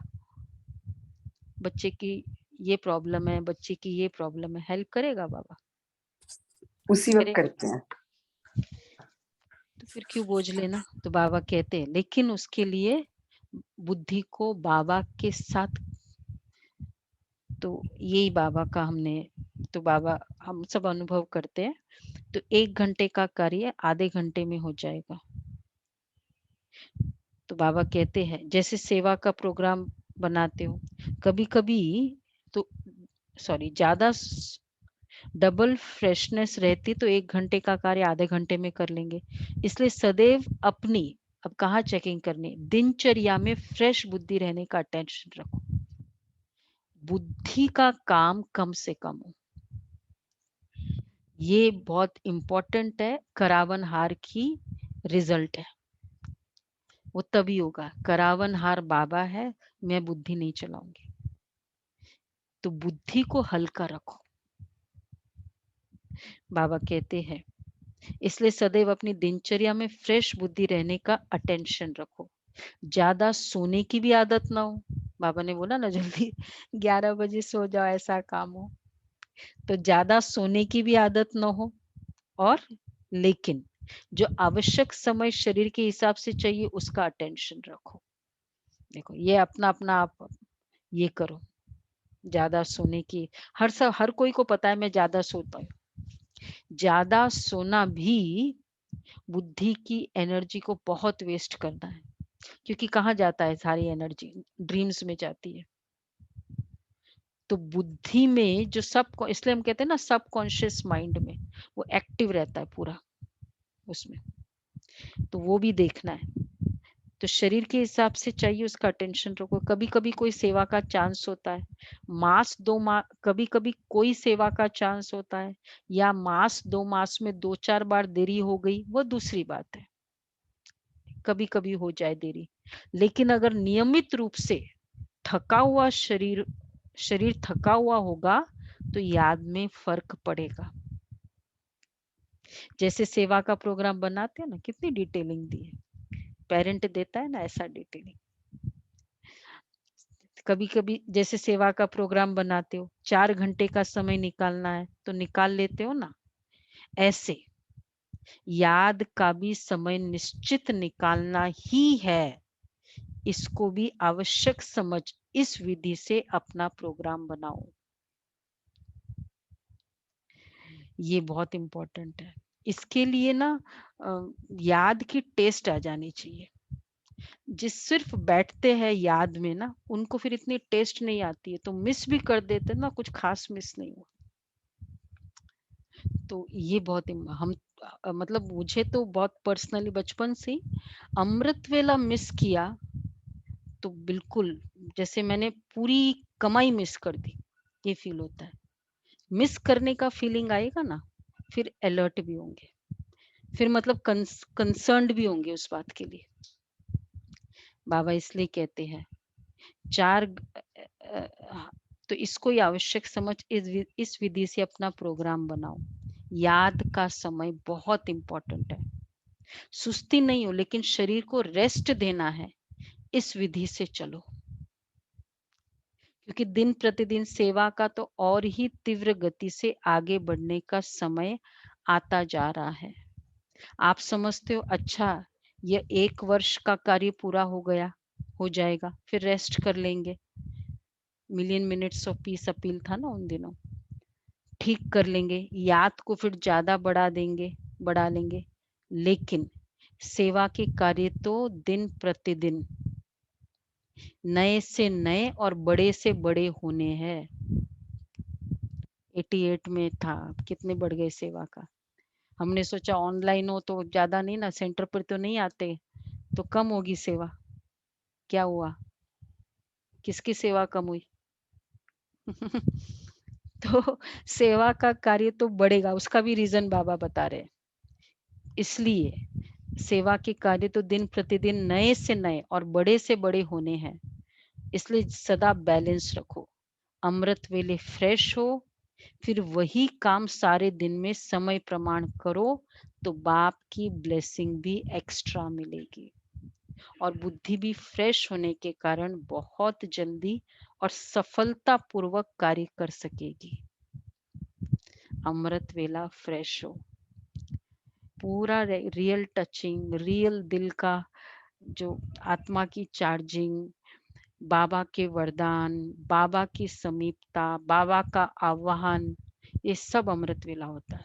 Speaker 1: बच्चे की ये प्रॉब्लम है, बच्चे की ये प्रॉब्लम है, हेल्प करेगा बाबा,
Speaker 4: उसी वक्त
Speaker 1: करेगा।
Speaker 4: करते हैं।
Speaker 1: तो फिर क्यों बोझ लेना? तो बाबा कहते हैं लेकिन उसके लिए बुद्धि को बाबा के साथ, तो यही बाबा का हमने, तो बाबा हम सब अनुभव करते हैं, तो 1 घंटे का कार्य आधे घंटे में हो जाएगा। तो बाबा कहते हैं जैसे सेवा का प्रोग्राम बनाते हो, कभी कभी तो सॉरी ज्यादा डबल फ्रेशनेस रहती तो 1 घंटे का कार्य आधे घंटे में कर लेंगे। इसलिए सदैव अपनी, अब कहाँ चेकिंग करनी, दिनचर्या में फ्रेश बुद्धि रहने का अटेंशन रखो। बुद्धि का काम कम से कम हो, ये बहुत इंपॉर्टेंट है। करावन हार की रिजल्ट है, वो तभी होगा। करावन हार बाबा है, मैं बुद्धि नहीं चलाऊंगी। तो बुद्धि को हल्का रखो, बाबा कहते हैं। इसलिए सदैव अपनी दिनचर्या में फ्रेश बुद्धि रहने का अटेंशन रखो। ज्यादा सोने की भी आदत ना हो। बाबा ने बोला ना जल्दी 11 बजे सो जाओ, ऐसा काम हो। तो ज्यादा सोने की भी आदत ना हो, और लेकिन जो आवश्यक समय शरीर के हिसाब से चाहिए उसका अटेंशन रखो। देखो ये अपना अपना आप ये करो। ज्यादा सोने की, हर कोई को पता है मैं ज्यादा सोता हूँ। ज्यादा सोना भी बुद्धि की एनर्जी को बहुत वेस्ट करना है, क्योंकि कहाँ जाता है सारी एनर्जी? ड्रीम्स में जाती है। तो बुद्धि में जो सब, इसलिए हम कहते हैं ना सबकॉन्शियस माइंड में वो एक्टिव रहता है पूरा उसमें, तो वो भी देखना है। तो शरीर के हिसाब से चाहिए उसका अटेंशन रखो। कभी कभी कोई सेवा का चांस होता है, मास 2 मास, कभी कभी कोई सेवा का चांस होता है, या मास 2 मास में 2-4 बार देरी हो गई, वो दूसरी बात है। कभी कभी हो जाए देरी, लेकिन अगर नियमित रूप से थका हुआ शरीर शरीर थका हुआ होगा तो याद में फर्क पड़ेगा। जैसे सेवा का प्रोग्राम बनाते हैं ना, कितनी डिटेलिंग दी है, पेरेंट देता है ना ऐसा डिटेलिंग। कभी कभी जैसे सेवा का प्रोग्राम बनाते हो, 4 घंटे का समय निकालना है तो निकाल लेते हो ना, ऐसे याद का भी समय निश्चित निकालना ही है। इसको भी आवश्यक समझ इस विधि से अपना प्रोग्राम बनाओ। ये बहुत इंपॉर्टेंट है। इसके लिए ना याद की टेस्ट आ जानी चाहिए। जिस सिर्फ बैठते हैं याद में ना, उनको फिर इतनी टेस्ट नहीं आती है, तो मिस भी कर देते ना, कुछ खास मिस नहीं हुआ। तो ये बहुत हम मतलब मुझे तो बहुत पर्सनली बचपन से ही अमृत वेला मिस किया तो बिल्कुल जैसे मैंने पूरी कमाई मिस कर दी, ये फील होता है। मिस करने का फीलिंग आएगा ना, फिर अलर्ट भी होंगे, फिर मतलब कंसर्न्ड भी होंगे उस बात के लिए। बाबा इसलिए कहते हैं 4 तो इसको ही आवश्यक समझ इस विधि से अपना प्रोग्राम बनाओ। याद का समय बहुत इंपॉर्टेंट है। सुस्ती नहीं हो, लेकिन शरीर को रेस्ट देना है, इस विधि से चलो। क्योंकि दिन प्रतिदिन सेवा का तो और ही तीव्र गति से आगे बढ़ने का समय आता जा रहा है। आप समझते हो अच्छा ये 1 वर्ष का कार्य पूरा हो गया, हो जाएगा, फिर रेस्ट कर लेंगे। Million minutes of peace appeal था ना उन दिनों, ठीक कर लेंगे, याद को फिर ज्यादा बढ़ा लेंगे। लेकिन सेवा के कार्य तो दिन प्रतिदिन नए से नए और बड़े से बड़े होने हैं। 88 में था, कितने बढ़ गए सेवा का। हमने सोचा ऑनलाइन हो तो ज्यादा नहीं ना, सेंटर पर तो नहीं आते, तो कम होगी सेवा। क्या हुआ? किसकी सेवा कम हुई? तो सेवा का कार्य तो बढ़ेगा, उसका भी रीजन बाबा बता रहे हैं। इसलिए सेवा के कार्य तो दिन प्रतिदिन नए से नए और बड़े से बड़े होने हैं। इसलिए सदा बैलेंस रखो, अमृत वेले फ्रेश हो, फिर वही काम सारे दिन में समय प्रमाण करो, तो बाप की ब्लेसिंग भी एक्स्ट्रा मिलेगी और बुद्धि भी फ्रेश होने के कारण बहुत जल्दी और सफलता पूर्वक कार्य कर सकेगी। अमृत वेला फ्रेश हो, पूरा रियल टचिंग, रियल दिल का जो आत्मा की चार्जिंग, बाबा के वरदान, बाबा की समीपता, बाबा का आह्वान, ये सब अमृत वेला होता है।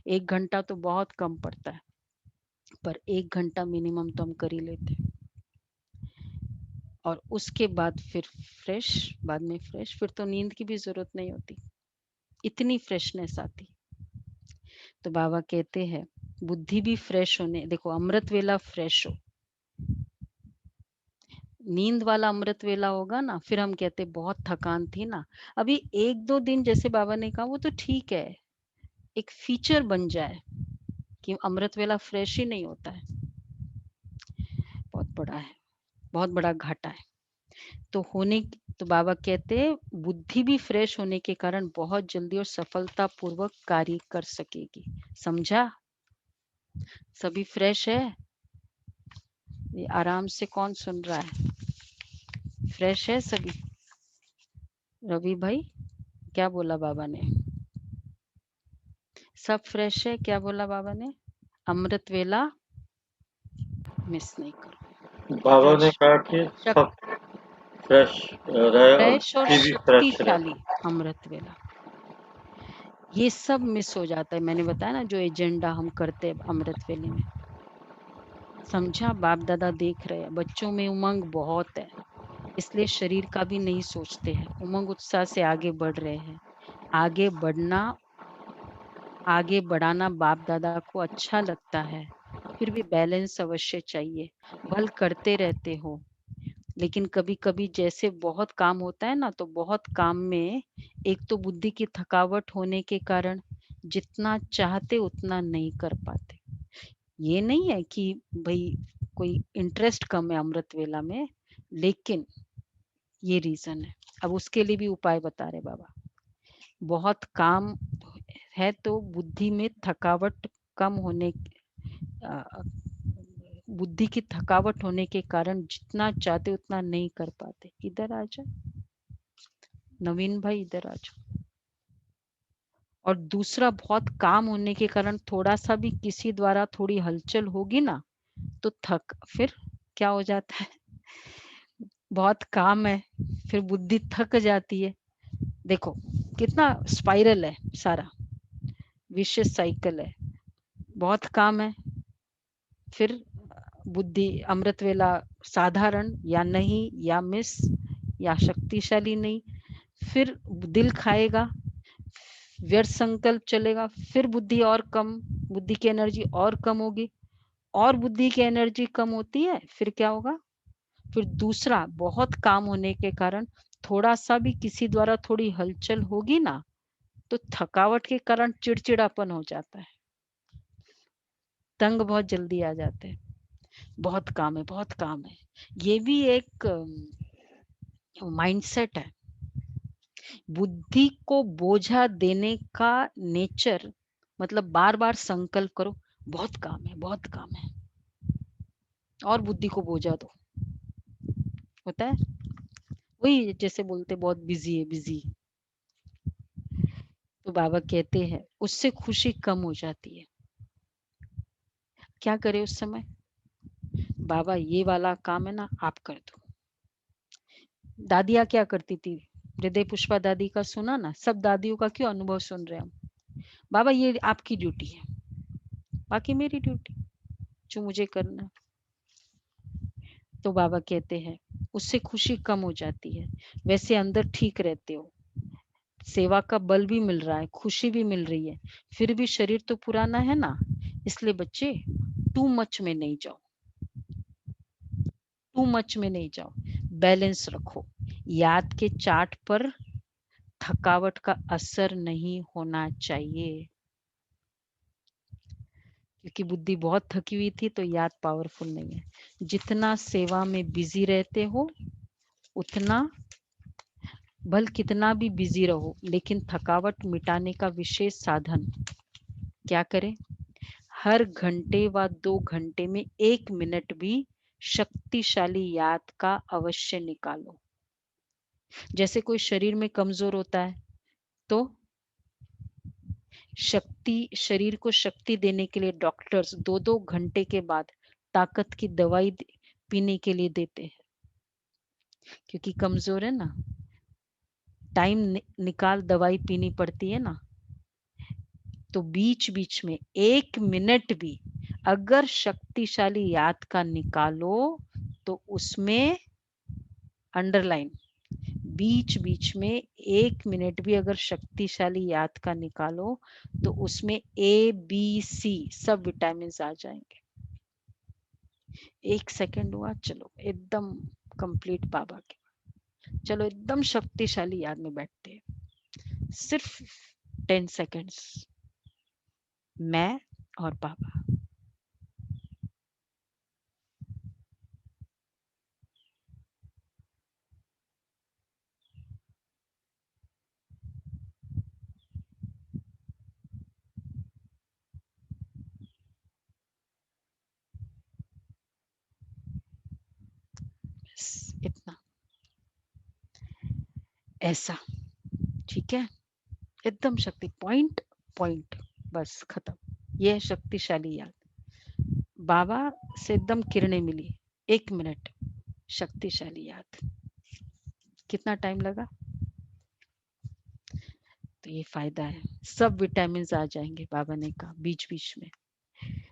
Speaker 1: 1 घंटा तो बहुत कम पड़ता है, पर 1 घंटा मिनिमम तो हम कर ही लेते हैं। और उसके बाद फिर फ्रेश, बाद में फ्रेश, फिर तो नींद की भी जरूरत नहीं होती, इतनी फ्रेशनेस आती। तो बाबा कहते हैं बुद्धि भी फ्रेश होने, देखो अमृत वेला फ्रेश हो, नींद वाला अमृत वेला होगा ना, फिर हम कहते बहुत थकान थी ना, अभी 1-2 दिन जैसे बाबा ने कहा वो तो ठीक है, एक फीचर बन जाए कि अमृत वेला फ्रेश ही नहीं होता है, बहुत बड़ा है, बहुत बड़ा घाटा है। तो तो बाबा कहते हैं बुद्धि भी फ्रेश होने के कारण बहुत जल्दी और सफलता पूर्वक कार्य कर सकेगी। समझा? सभी फ्रेश है? ये आराम से कौन सुन रहा है? फ्रेश है सभी? रवि भाई क्या बोला बाबा ने? सब फ्रेश है? क्या बोला बाबा ने? अमृत वेला मिस नहीं करो।
Speaker 4: बाबा ने कहा कि सब फ्रेश रहे और
Speaker 1: फ्रेश और
Speaker 4: बुद्धि भी फ्रेश रहे।
Speaker 1: शक्तिशाली अमृत वेला, ये सब मिस हो जाता है। मैंने बताया ना जो एजेंडा हम करते हैं अमृत वेले में। समझा? बाप दादा देख रहे हैं, बच्चों में उमंग बहुत है, इसलिए शरीर का भी नहीं सोचते हैं, उमंग उत्साह से आगे बढ़ रहे हैं। आगे बढ़ना, आगे बढ़ाना बाप दादा को अच्छा लगता है, फिर भी बैलेंस अवश्य चाहिए। भल करते रहते हो, लेकिन कभी कभी जैसे बहुत काम होता है ना, तो बहुत काम में एक तो बुद्धि की थकावट होने के कारण जितना चाहते उतना नहीं कर पाते। ये नहीं है कि भाई कोई इंटरेस्ट कम है अमृत वेला में, लेकिन ये रीजन है। अब उसके लिए भी उपाय बता रहे बाबा। बहुत काम है तो बुद्धि में थकावट कम होने, बुद्धि की थकावट होने के कारण जितना चाहते उतना नहीं कर पाते। इधर आ जाओ नवीन भाई, इधर आ जाओ। और दूसरा, बहुत काम होने के कारण थोड़ा सा भी किसी द्वारा थोड़ी हलचल होगी ना, तो फिर क्या हो जाता है, बहुत काम है, फिर बुद्धि थक जाती है। देखो कितना स्पाइरल है सारा, विशेष साइकिल है। बहुत काम है, फिर बुद्धि अमृत वेला साधारण या नहीं, या मिस, या शक्तिशाली नहीं, फिर दिल खाएगा, व्यर्थ संकल्प चलेगा, फिर बुद्धि और कम, बुद्धि की एनर्जी और कम होगी, और बुद्धि की एनर्जी कम होती है, फिर क्या होगा, फिर दूसरा, बहुत काम होने के कारण थोड़ा सा भी किसी द्वारा थोड़ी हलचल होगी ना, तो थकावट के कारण चिड़चिड़ापन हो जाता है, तंग बहुत जल्दी आ जाते हैं, बहुत काम है, बहुत काम है। ये भी एक माइंडसेट है। बुद्धि को बोझा देने का नेचर, मतलब बार बार संकल्प करो बहुत काम है, बहुत काम है, और बुद्धि को बोझा दो, होता है वही, जैसे बोलते बहुत बिजी है, बिजी। तो बाबा कहते हैं उससे खुशी कम हो जाती है। क्या करे उस समय? बाबा ये वाला काम है ना, आप कर दो। दादियाँ क्या करती थी? हृदय पुष्पा दादी का सुना ना, सब दादियों का क्यों अनुभव सुन रहे हम। बाबा ये आपकी ड्यूटी है, बाकी मेरी ड्यूटी जो मुझे करना। तो बाबा कहते हैं उससे खुशी कम हो जाती है। वैसे अंदर ठीक रहते हो, सेवा का बल भी मिल रहा है, खुशी भी मिल रही है, फिर भी शरीर तो पुराना है ना, इसलिए बच्चे टू मच में नहीं जाओ, टू मच में नहीं जाओ, बैलेंस रखो। याद के चार्ट पर थकावट का असर नहीं होना चाहिए, क्योंकि बुद्धि बहुत थकी हुई थी तो याद पावरफुल नहीं है। जितना सेवा में बिजी रहते हो उतना, भल कितना भी बिजी रहो, लेकिन थकावट मिटाने का विशेष साधन क्या करें? हर घंटे व 2 घंटे में 1 मिनट भी शक्तिशाली याद का अवश्य निकालो। जैसे कोई शरीर में कमजोर होता है तो शक्ति, शरीर को शक्ति देने के लिए डॉक्टर्स 2-2 घंटे के बाद ताकत की दवाई पीने के लिए देते हैं, क्योंकि कमजोर है ना, टाइम निकाल दवाई पीनी पड़ती है ना। तो बीच बीच में 1 मिनट भी अगर शक्तिशाली याद का निकालो तो उसमें अंडरलाइन, बीच बीच में 1 मिनट भी अगर शक्तिशाली याद का निकालो तो उसमें ABC सब विटामिन आ जाएंगे। 1 सेकंड हुआ, चलो एकदम कंप्लीट बाबा के, चलो एकदम शक्तिशाली याद में बैठते हैं। सिर्फ 10 सेकंड्स, मैं और बाबा। बस इतना, ऐसा, ठीक है, एकदम शक्ति, पॉइंट पॉइंट, बस खत्म। यह है शक्तिशाली याद। बाबा से एकदम किरणें मिली, 1 मिनट, शक्तिशाली याद। कितना टाइम लगा? तो ये फायदा है, सब विटामिन आ जाएंगे। बाबा ने कहा बीच बीच में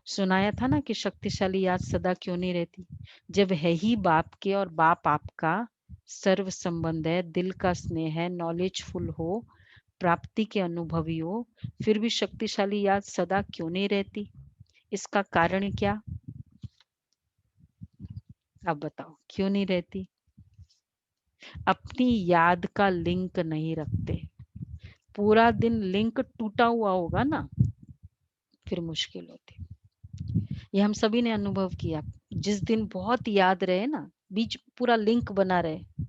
Speaker 1: सुनाया था ना कि शक्तिशाली याद सदा क्यों नहीं रहती, जब है ही बाप के और बाप आपका, सर्व संबंध है, दिल का स्नेह है, नॉलेजफुल हो, प्राप्ति के अनुभवी हो, फिर भी शक्तिशाली याद सदा क्यों नहीं रहती? इसका कारण क्या? अब बताओ क्यों नहीं रहती? अपनी याद का लिंक नहीं रखते। पूरा दिन लिंक टूटा हुआ होगा ना, फिर मुश्किल होती। ये हम सभी ने अनुभव किया। जिस दिन बहुत याद रहे ना, बीच पूरा लिंक बना रहे।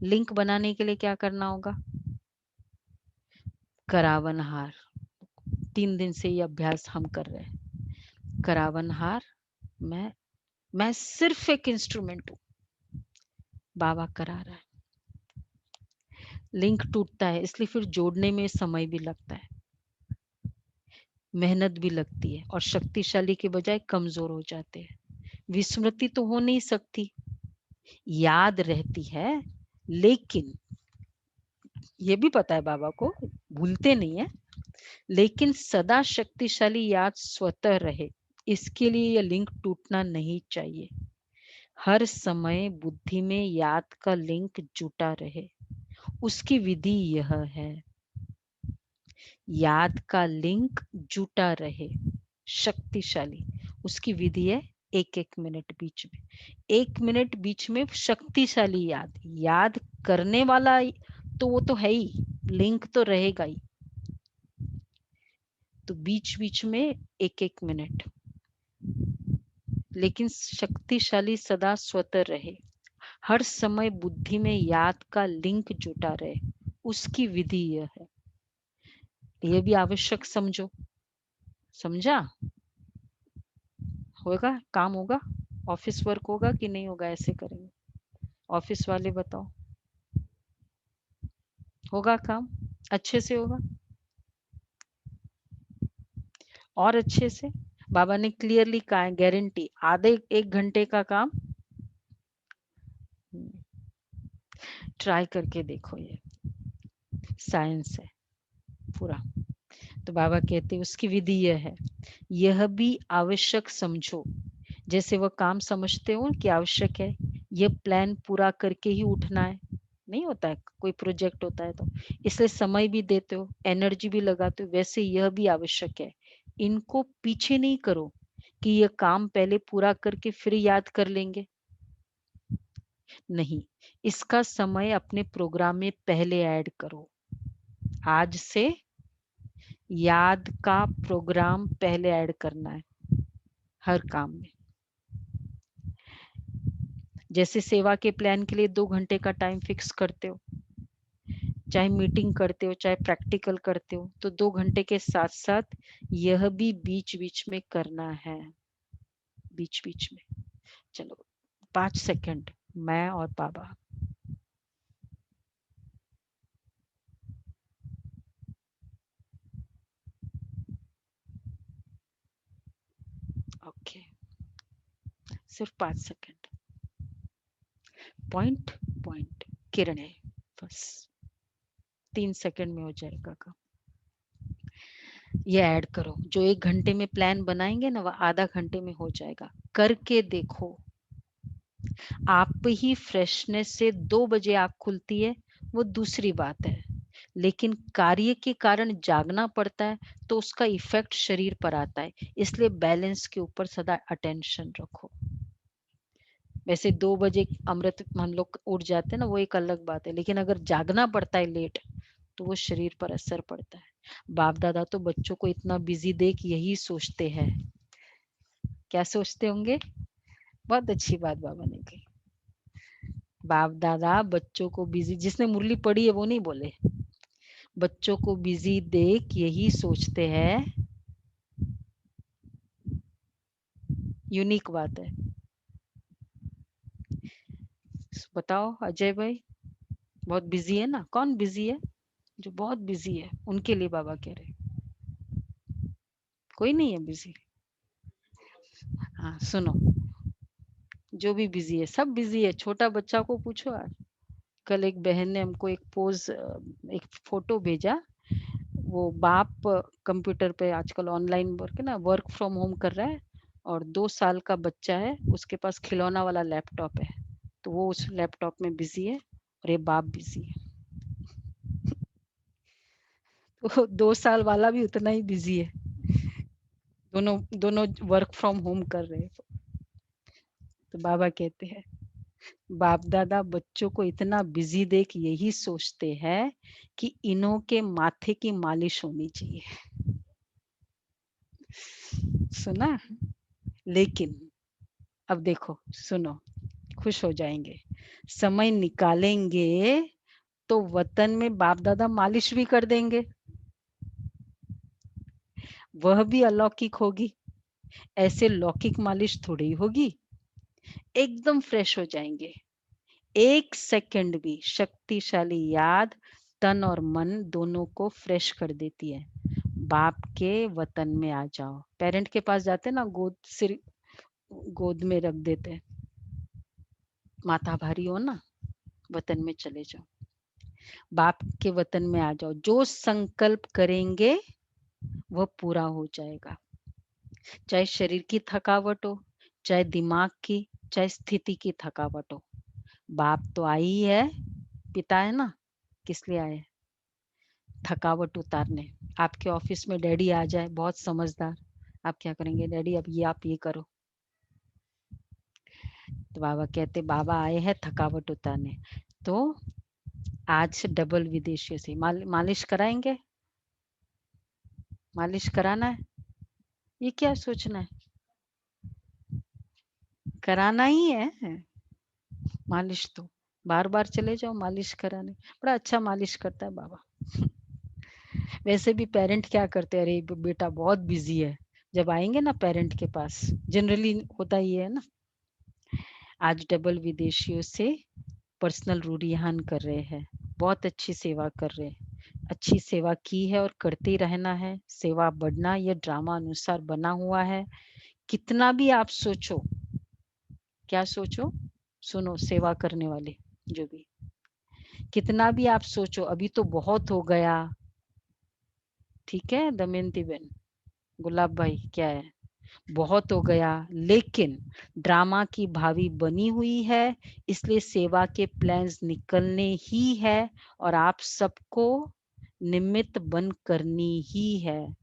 Speaker 1: लिंक बनाने के लिए क्या करना होगा? करावनहार, 3 दिन से ये अभ्यास हम कर रहे हैं। करावनहार, मैं सिर्फ एक इंस्ट्रूमेंट हूँ, बाबा करा रहा है। लिंक टूटता है, इसलिए फिर जोड़ने में समय भी लगता है, मेहनत भी लगती है, और शक्तिशाली के बजाय कमजोर हो जाते हैं। विस्मृति तो हो नहीं सकती, याद रहती है, लेकिन ये भी पता है बाबा को, भूलते नहीं है, लेकिन सदा शक्तिशाली याद स्वतः रहे, इसके लिए यह लिंक टूटना नहीं चाहिए। हर समय बुद्धि में याद का लिंक जुटा रहे, उसकी विधि यह है। याद का लिंक जुटा रहे, शक्तिशाली, उसकी विधि है 1-1 मिनट बीच में। 1 मिनट बीच में शक्तिशाली याद, याद करने वाला तो वो तो है ही, लिंक तो रहेगा ही। तो बीच बीच में 1-1 मिनट, लेकिन शक्तिशाली सदा स्वतः रहे, हर समय बुद्धि में याद का लिंक जुटा रहे, उसकी विधि यह है। यह भी आवश्यक समझो, समझा? होगा, काम होगा, ऑफिस वर्क होगा कि नहीं होगा? ऐसे करेंगे, ऑफिस वाले बताओ, होगा काम? अच्छे से होगा, और अच्छे से। बाबा ने क्लियरली कहा है, गारंटी, आधे 1 घंटे का काम ट्राई करके देखो, ये साइंस है पूरा। तो बाबा कहते हैं उसकी विधि यह है, यह भी आवश्यक समझो, जैसे वह काम समझते हो कि आवश्यक है, यह प्लान पूरा करके ही उठना है, नहीं होता है, कोई प्रोजेक्ट होता है तो इसलिए समय भी देते हो, एनर्जी भी लगाते हो, वैसे यह भी आवश्यक है। इनको पीछे नहीं करो कि यह काम पहले पूरा करके फिर याद कर लेंगे, नहीं, इसका समय अपने प्रोग्राम में पहले ऐड करो। आज से याद का प्रोग्राम पहले ऐड करना है हर काम में। जैसे सेवा के प्लान के लिए 2 घंटे का टाइम फिक्स करते हो, चाहे मीटिंग करते हो चाहे प्रैक्टिकल करते हो, तो 2 घंटे के साथ साथ यह भी बीच बीच में करना है, बीच बीच में। चलो 5 सेकंड, मैं और बाबा। ओके, सिर्फ 5 सेकंड। पॉइंट पॉइंट किरण है, बस 3 सेकंड में हो जाएगा काम। ये ऐड करो, जो 1 घंटे में प्लान बनाएंगे ना, वह आधा घंटे में हो जाएगा। करके देखो, आप ही फ्रेशनेस से 2 बजे आँख खुलती है, वो दूसरी बात है, लेकिन कार्य के कारण जागना पड़ता है तो उसका इफेक्ट शरीर पर आता है। इसलिए बैलेंस के ऊपर सदा अटेंशन रखो। वैसे 2 बजे अमृत हम लोग उठ जाते हैं ना, वो एक अलग बात है, लेकिन अगर जागना पड़ता है लेट तो वो शरीर पर असर पड़ता है। बाप दादा तो बच्चों को इतना बिजी देख यही सोचते हैं। क्या सोचते होंगे? बहुत अच्छी बात बाबा ने कही। बाप दादा बच्चों को बिजी, जिसने मुरली पढ़ी है वो नहीं बोले, बच्चों को बिजी देख यही सोचते हैं। यूनिक बात है। बताओ अजय भाई, बहुत बिजी है ना? कौन बिजी है? जो बहुत बिजी है उनके लिए बाबा कह रहे, कोई नहीं है बिजी। हाँ सुनो, जो भी बिजी है सब बिजी है। छोटा बच्चा को पूछो आज, कल एक बहन ने हमको एक पोज, एक फोटो भेजा। वो बाप कंप्यूटर पे आजकल ऑनलाइन वर्क है ना, वर्क फ्रॉम होम कर रहा है, और 2 साल का बच्चा है, उसके पास खिलौना वाला लैपटॉप है, तो वो उस लैपटॉप में बिजी है और ये बाप बिजी है। तो 2 साल वाला भी उतना ही बिजी है। दोनों दोनों वर्क फ्रॉम होम कर रहे हैं। तो बाबा कहते हैं, बाप दादा बच्चों को इतना बिजी देख यही सोचते हैं कि इन्हों के माथे की मालिश होनी चाहिए। सुना? लेकिन अब देखो, सुनो, खुश हो जाएंगे। समय निकालेंगे तो वतन में बाप दादा मालिश भी कर देंगे, वह भी अलौकिक होगी। ऐसे लौकिक मालिश थोड़ी ही होगी। एकदम फ्रेश हो जाएंगे। 1 सेकंड भी शक्तिशाली याद तन और मन दोनों को फ्रेश कर देती है। बाप के वतन में आ जाओ। पेरेंट के पास जाते ना, गोद सिर गोद में रख देते, माथा भारी हो ना, वतन में चले जाओ, बाप के वतन में आ जाओ। जो संकल्प करेंगे वह पूरा हो जाएगा। चाहे शरीर की थकावट हो, चाहे दिमाग की, चाहे स्थिति की थकावट हो। बाप तो आई है, पिता है ना, किस लिए आए? थकावट उतारने। आपके ऑफिस में डैडी आ जाए बहुत समझदार, आप क्या करेंगे? डैडी अब ये आप ये करो। तो बाबा कहते बाबा आए हैं थकावट उतारने। तो आज से डबल विदेशियों से मालिश कराएंगे। मालिश कराना है, ये क्या सोचना है, कराना ही है मालिश। तो बार बार चले जाओ मालिश कराने, बड़ा अच्छा मालिश करता है बाबा। वैसे भी पेरेंट क्या करते हैं, अरे बेटा बहुत बिजी है, जब आएंगे ना पेरेंट के पास, जनरली होता ही है ना। आज डबल विदेशियों से पर्सनल रूढ़ियान कर रहे हैं, बहुत अच्छी सेवा कर रहे हैं। अच्छी सेवा की है और करते ही रहना है। सेवा बढ़ना ये ड्रामा अनुसार बना हुआ है। कितना भी आप सोचो, क्या सोचो, सुनो सेवा करने वाले जो भी, कितना भी आप सोचो अभी तो बहुत हो गया, ठीक है दमयंती बेन, गुलाब भाई क्या है, बहुत हो गया, लेकिन ड्रामा की भावी बनी हुई है, इसलिए सेवा के प्लान्स निकलने ही है और आप सबको निमित्त बन करनी ही है,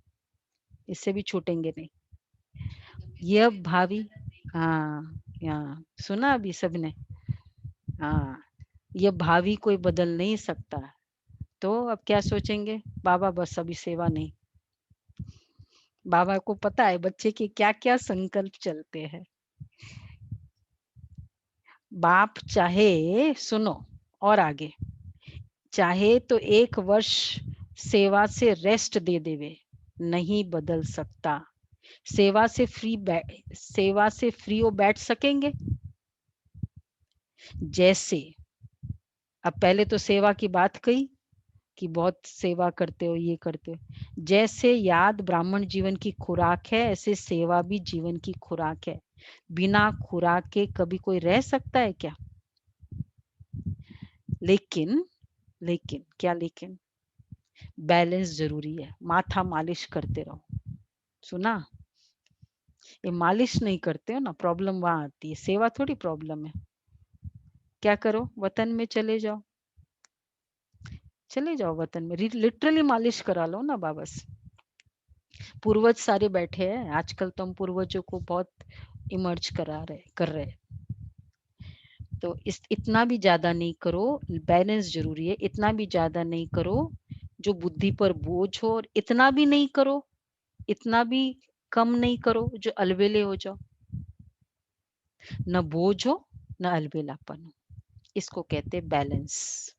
Speaker 1: इससे भी छूटेंगे नहीं। यह भावी, हाँ यहाँ सुना अभी सबने, हाँ यह भावी कोई बदल नहीं सकता। तो अब क्या सोचेंगे बाबा, बस अभी सेवा नहीं। बाबा को पता है बच्चे के क्या क्या संकल्प चलते हैं। बाप चाहे, सुनो और आगे, चाहे तो 1 वर्ष सेवा से रेस्ट दे देवे, नहीं बदल सकता। सेवा से फ्री हो बैठ सकेंगे? जैसे अब पहले तो सेवा की बात कही कि बहुत सेवा करते हो, ये करते हो। जैसे याद ब्राह्मण जीवन की खुराक है, ऐसे सेवा भी जीवन की खुराक है। बिना खुराक के कभी कोई रह सकता है क्या? लेकिन क्या लेकिन बैलेंस जरूरी है। माथा मालिश करते रहो। सुना? ये मालिश नहीं करते हो ना, प्रॉब्लम वहां आती है। सेवा थोड़ी प्रॉब्लम है। क्या करो, वतन में चले जाओ वतन में, लिटरली मालिश करा लो ना बाबा से। पूर्वज सारे बैठे हैं आजकल, तो हम पूर्वजों को बहुत इमर्ज कर रहे हैं। तो इतना भी ज्यादा नहीं करो, बैलेंस जरूरी है। इतना भी ज्यादा नहीं करो जो बुद्धि पर बोझ हो, और इतना भी नहीं करो, इतना भी कम नहीं करो जो अलबेले हो जाओ। न बोझ हो न अलबेलापन हो, इसको कहते बैलेंस।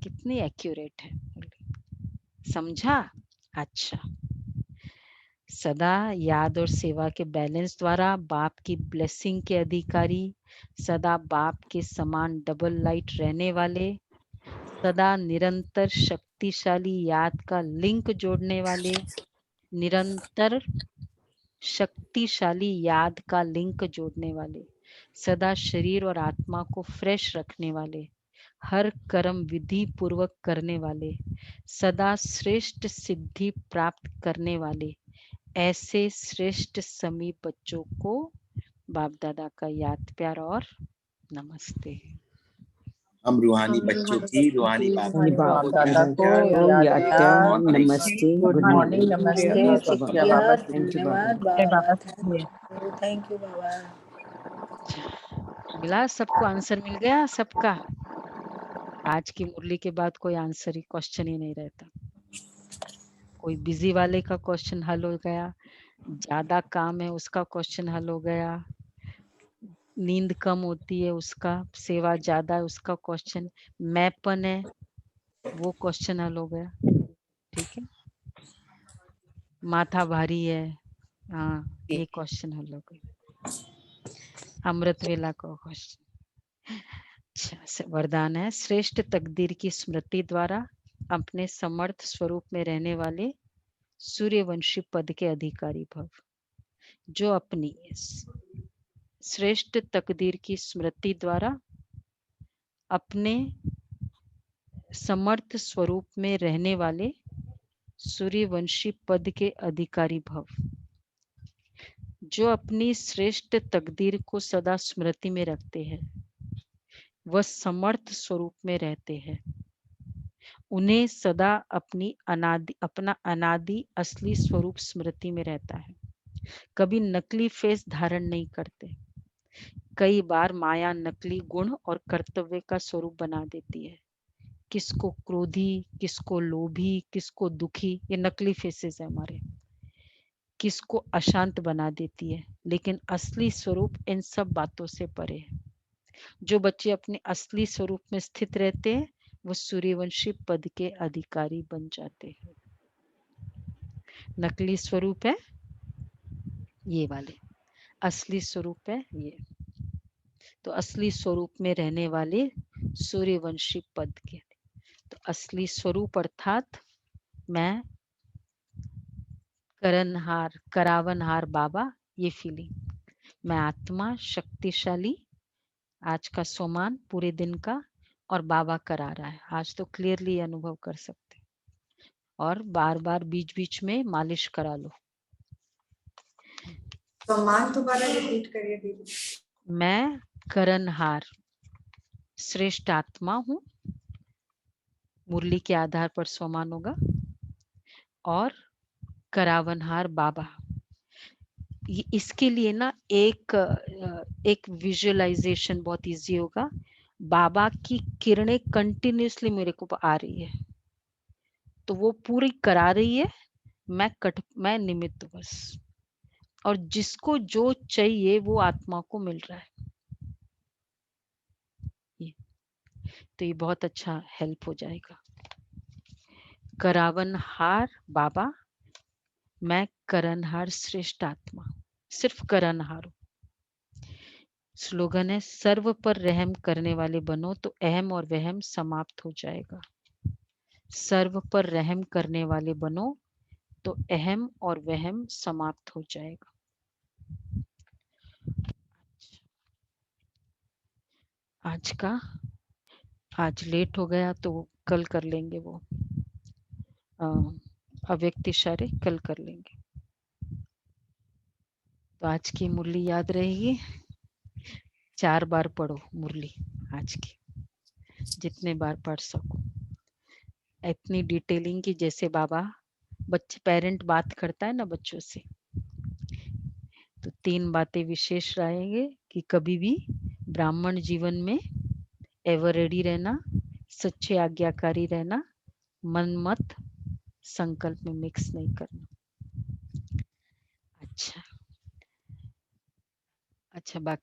Speaker 1: कितनी एक्यूरेट है, समझा? अच्छा, सदा याद और सेवा के बैलेंस द्वारा बाप की ब्लेसिंग के अधिकारी, सदा बाप के समान डबल लाइट रहने वाले, सदा निरंतर शक्तिशाली याद का लिंक जोड़ने वाले, निरंतर शक्तिशाली याद का लिंक जोड़ने वाले, सदा शरीर और आत्मा को फ्रेश रखने वाले, हर कर्म विधि पूर्वक करने वाले, सदा श्रेष्ठ सिद्धि प्राप्त करने वाले, ऐसे श्रेष्ठ समी बच्चों को बाप दादा का याद प्यार और नमस्ते।
Speaker 5: हम रूहानी बच्चों की रूहानी बाप
Speaker 3: बाप
Speaker 5: को
Speaker 3: दादा को याद प्यार,
Speaker 6: नमस्ते,
Speaker 3: गुड मॉर्निंग, नमस्ते, शुक्रिया, धन्यवाद बाबा, थैंक यू बाबा।
Speaker 1: मिला सबको? आंसर मिल गया सबका? आज की मुरली के बाद कोई आंसर ही, क्वेश्चन ही नहीं रहता। कोई बिजी वाले का क्वेश्चन हल हो गया, ज्यादा काम है उसका क्वेश्चन हल हो गया, नींद कम होती है उसका, सेवा ज्यादा है उसका क्वेश्चन, मैपन है वो क्वेश्चन हल हो गया। ठीक है, माथा भारी है, हाँ ये क्वेश्चन हल हो गया। अमृत वेला का क्वेश्चन। अच्छा, वरदान है, श्रेष्ठ तकदीर की स्मृति द्वारा अपने समर्थ स्वरूप में रहने वाले सूर्यवंशी पद के अधिकारी भव। जो अपनी श्रेष्ठ तकदीर की स्मृति द्वारा अपने समर्थ स्वरूप में रहने वाले सूर्यवंशी पद के अधिकारी भव। जो अपनी श्रेष्ठ तकदीर को सदा स्मृति में रखते हैं, वह समर्थ स्वरूप में रहते हैं। उन्हें सदा अपना अनादि असली स्वरूप स्मृति में रहता है। कभी नकली फेस धारण नहीं करते। कई बार माया नकली गुण और कर्तव्य का स्वरूप बना देती है। किसको क्रोधी, किसको लोभी, किसको दुखी, ये नकली फेसेस है हमारे। किसको अशांत बना देती है, लेकिन असली स्वरूप इन सब बातों से परे है। जो बच्चे अपने असली स्वरूप में स्थित रहते हैं, वो सूर्यवंशी पद के अधिकारी बन जाते हैं। नकली स्वरूप है ये वाले, असली स्वरूप है ये। तो असली स्वरूप में रहने वाले सूर्यवंशी पद के, तो असली स्वरूप अर्थात मैं करावनहार बाबा, ये फीलिंग, मैं आत्मा शक्तिशाली, आज का सोमान पूरे दिन का, और बाबा करा रहा है। आज तो क्लियरली अनुभव कर सकते, और बार बार बीच बीच में मालिश करा लो।
Speaker 2: सम्मान दोबारा रिपीट करिए दीदी। मैं
Speaker 1: करनहार श्रेष्ठ आत्मा हूँ, मुरली के आधार पर सोमान होगा, और करावनहार बाबा। इसके लिए ना एक विजुअलाइजेशन बहुत इजी होगा। बाबा की किरणें कंटिन्यूसली मेरे को आ रही है, तो वो पूरी करा रही है, मैं निमित्त बस, और जिसको जो चाहिए वो आत्मा को मिल रहा है। तो ये बहुत अच्छा हेल्प हो जाएगा। करावनहार बाबा, मैं करनहार श्रेष्ठ आत्मा, सिर्फ करनहार हूं। स्लोगन है, सर्व पर रहम करने वाले बनो तो अहम और वहम समाप्त हो जाएगा। सर्व पर रहम करने वाले बनो तो अहम और वहम समाप्त हो जाएगा। आज लेट हो गया तो कल कर लेंगे, वो अव्यक्त इशारे कल कर लेंगे। तो आज की मुरली याद रहेगी, 4 बार पढ़ो मुरली आज की, जितने बार पढ़ सको। इतनी डिटेलिंग की, जैसे बाबा पेरेंट बात करता है ना बच्चों से, तो 3 बातें विशेष रहेंगे कि कभी भी ब्राह्मण जीवन में एवर रेडी रहना, सच्चे आज्ञाकारी रहना, मन मत संकल्प में मिक्स नहीं करना। अच्छा बाकी